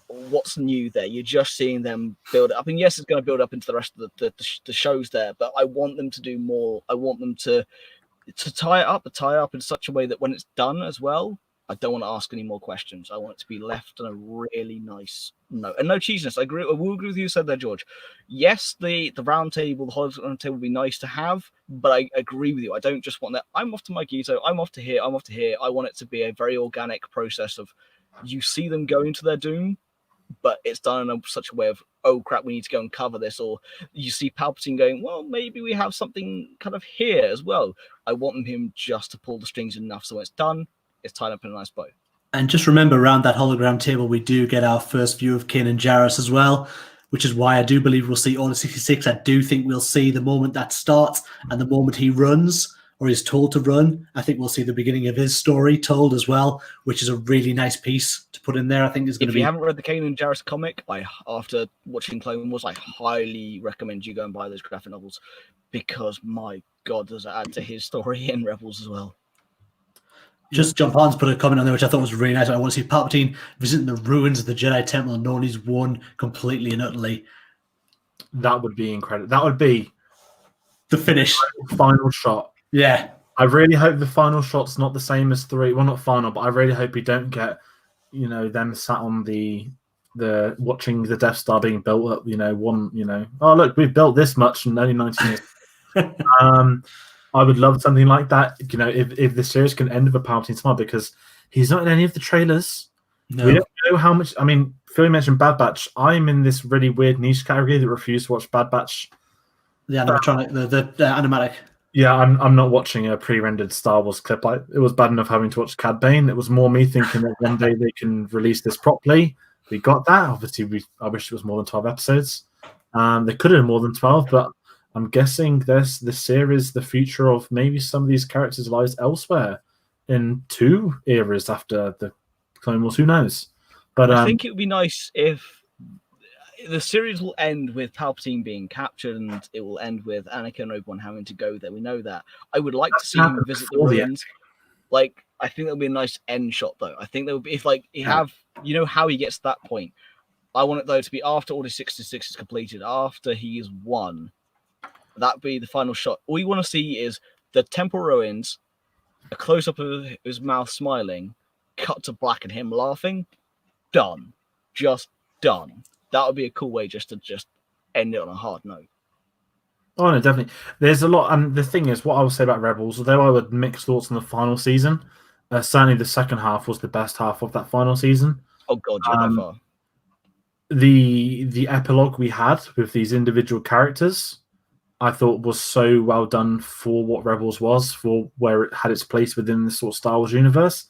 what's new there? You're just seeing them build it up. And yes, it's going to build up into the rest of the shows there, but I want them to do more. I want them to tie it up in such a way that when it's done as well, I don't want to ask any more questions. I want it to be left on a really nice note. And no cheesiness. I will agree with you said there, George. Yes, the round table, the holiday round table would be nice to have, but I agree with you. I don't just want that. I'm off to my Gito. I'm off to here. I'm off to here. I want it to be a very organic process of you see them going to their doom, but it's done in such a way of, oh crap, we need to go and cover this. Or you see Palpatine going, well, maybe we have something kind of here as well. I want him just to pull the strings enough so when it's done, it's tied up in a nice bow. And just remember, around that hologram table, we do get our first view of Kanan Jarrus as well, which is why I do believe we'll see Order 66. I do think we'll see the moment that starts and the moment he runs or is told to run. I think we'll see the beginning of his story told as well, which is a really nice piece to put in there. I think is going to be. If you haven't read the Kanan Jarrus comic, after watching Clone Wars, I highly recommend you go and buy those graphic novels because my God, does it add to his story in Rebels as well. Just John Barnes put a comment on there, which I thought was really nice. I want to see Palpatine visiting the ruins of the Jedi Temple and knowing he's won completely and utterly. That would be incredible. That would be the finish. Final shot. Yeah. I really hope the final shot's not the same as 3. Well, not final, but I really hope we don't get, them sat on the watching the Death Star being built up, oh, look, we've built this much in only 19 years. I would love something like that, if the series can end with a Palpatine smile, because he's not in any of the trailers. No. We don't know how much. I mean, Phil mentioned Bad Batch. I'm in this really weird niche category that refused to watch Bad Batch. The animatronic, the animatic. Yeah, I'm not watching a pre-rendered Star Wars clip. It was bad enough having to watch Cad Bane. It was more me thinking that one day they can release this properly. We got that. Obviously, I wish it was more than 12 episodes. They could have been more than 12, but I'm guessing the series, the future of maybe some of these characters lies elsewhere in 2 eras after the Clone Wars. Who knows? But I think it would be nice if the series will end with Palpatine being captured, and it will end with Anakin and Obi-Wan having to go there. We know that. I would like to see him visit the ruins. I think that would be a nice end shot, though. I think that would be if how he gets to that point. I want it though to be after Order 66 is completed, after he is won. That'd be the final shot. All you want to see is the temple ruins, a close-up of his mouth smiling, cut to black and him laughing. Done. Just done. That would be a cool way just to end it on a hard note. Oh, no, definitely. There's a lot. And the thing is, what I will say about Rebels, although I would mix thoughts on the final season, certainly the second half was the best half of that final season. Oh, God, yeah, by far. The epilogue we had with these individual characters, I thought was so well done for what Rebels was, for where it had its place within the sort of Star Wars universe.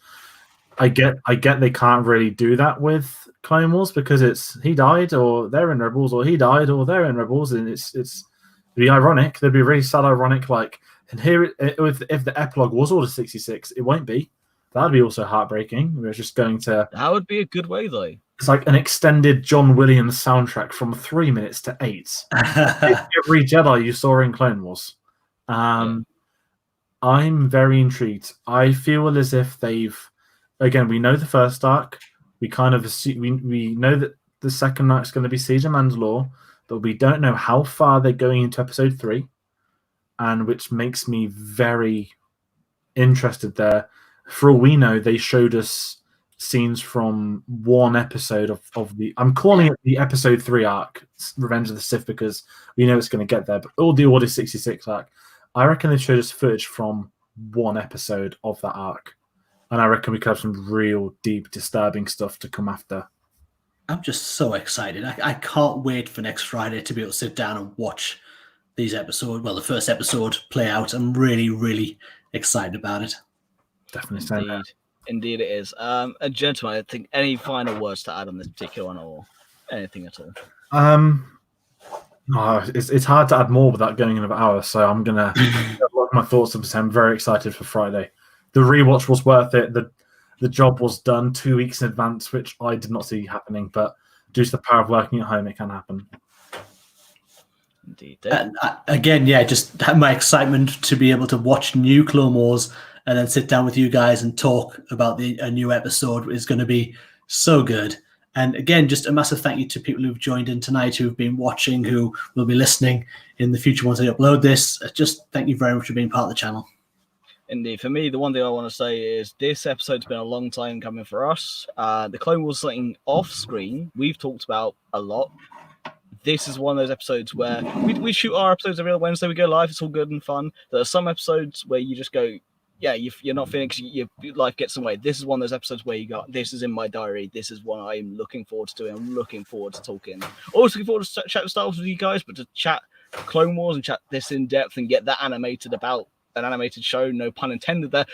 I get they can't really do that with Clone Wars because it's he died or they're in Rebels, or he died or they're in Rebels, and it'd be ironic. There'd be really sad ironic and here if the epilogue was Order 66, it won't be. That'd be also heartbreaking. We're just going to. That would be a good way though. It's like an extended John Williams soundtrack from 3 minutes to 8. Every Jedi you saw in Clone Wars. I'm very intrigued. I feel as if again, we know the first arc. We kind of assume, we know that the second arc is going to be Siege of Mandalore, but we don't know how far they're going into Episode 3, and which makes me very interested there. For all we know, they showed us scenes from one episode of the. I'm calling it the Episode 3 arc, Revenge of the Sith, because we know it's going to get there. But all the Order 66 arc, I reckon they showed us footage from one episode of that arc. And I reckon we could have some real deep, disturbing stuff to come after. I'm just so excited. I can't wait for next Friday to be able to sit down and watch these episodes. Well, the first episode play out. I'm really, really excited about it. Definitely. Indeed it is. And gentlemen, I think any final words to add on this particular one, or Anything at all? No, it's hard to add more without going another hour, so I'm gonna log my thoughts and say I'm very excited for Friday. The rewatch was worth it. The job was done 2 weeks in advance, which I did not see happening, but due to the power of working at home, it can happen. Indeed. And again, just my excitement to be able to watch new Clone Wars and then sit down with you guys and talk about a new episode is going to be so good. And again, just a massive thank you to people who've joined in tonight, who've been watching, who will be listening in the future once I upload this. Just thank you very much for being part of the channel. Indeed. For me, the one thing I want to say is this episode's been a long time coming for us. The Clone Wars something off screen we've talked about a lot. This is one of those episodes where we shoot our episodes every other Wednesday. We go live. It's all good and fun. There are some episodes where you just go, you're not feeling because your life gets in the way. This is one of those episodes where you go, this is in my diary. This is what I'm looking forward to doing. I'm looking forward to talking. Also looking forward to chat Star Wars with you guys, but to chat Clone Wars and chat this in depth and get that animated about an animated show, no pun intended there,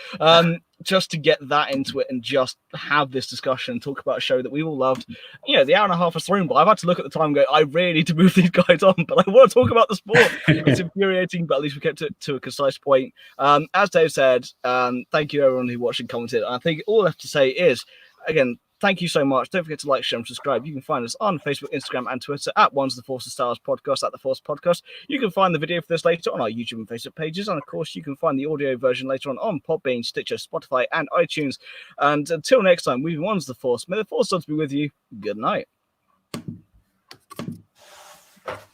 just to get that into it and just have this discussion and talk about a show that we all loved. The hour and a half has thrown, but I've had to look at the time and go, I really need to move these guys on, but I want to talk about the sport. It's infuriating, but at least we kept it to a concise point. As Dave said, thank you everyone who watched and commented. I think all I have to say is, again, thank you so much. Don't forget to like, share, and subscribe. You can find us on Facebook, Instagram, and Twitter at One's the Force of Stars Podcast, at the Force Podcast. You can find the video for this later on our YouTube and Facebook pages. And of course, you can find the audio version later on Podbean, Stitcher, Spotify, and iTunes. And until next time, we've been One's the Force. May the Force be with you. Good night.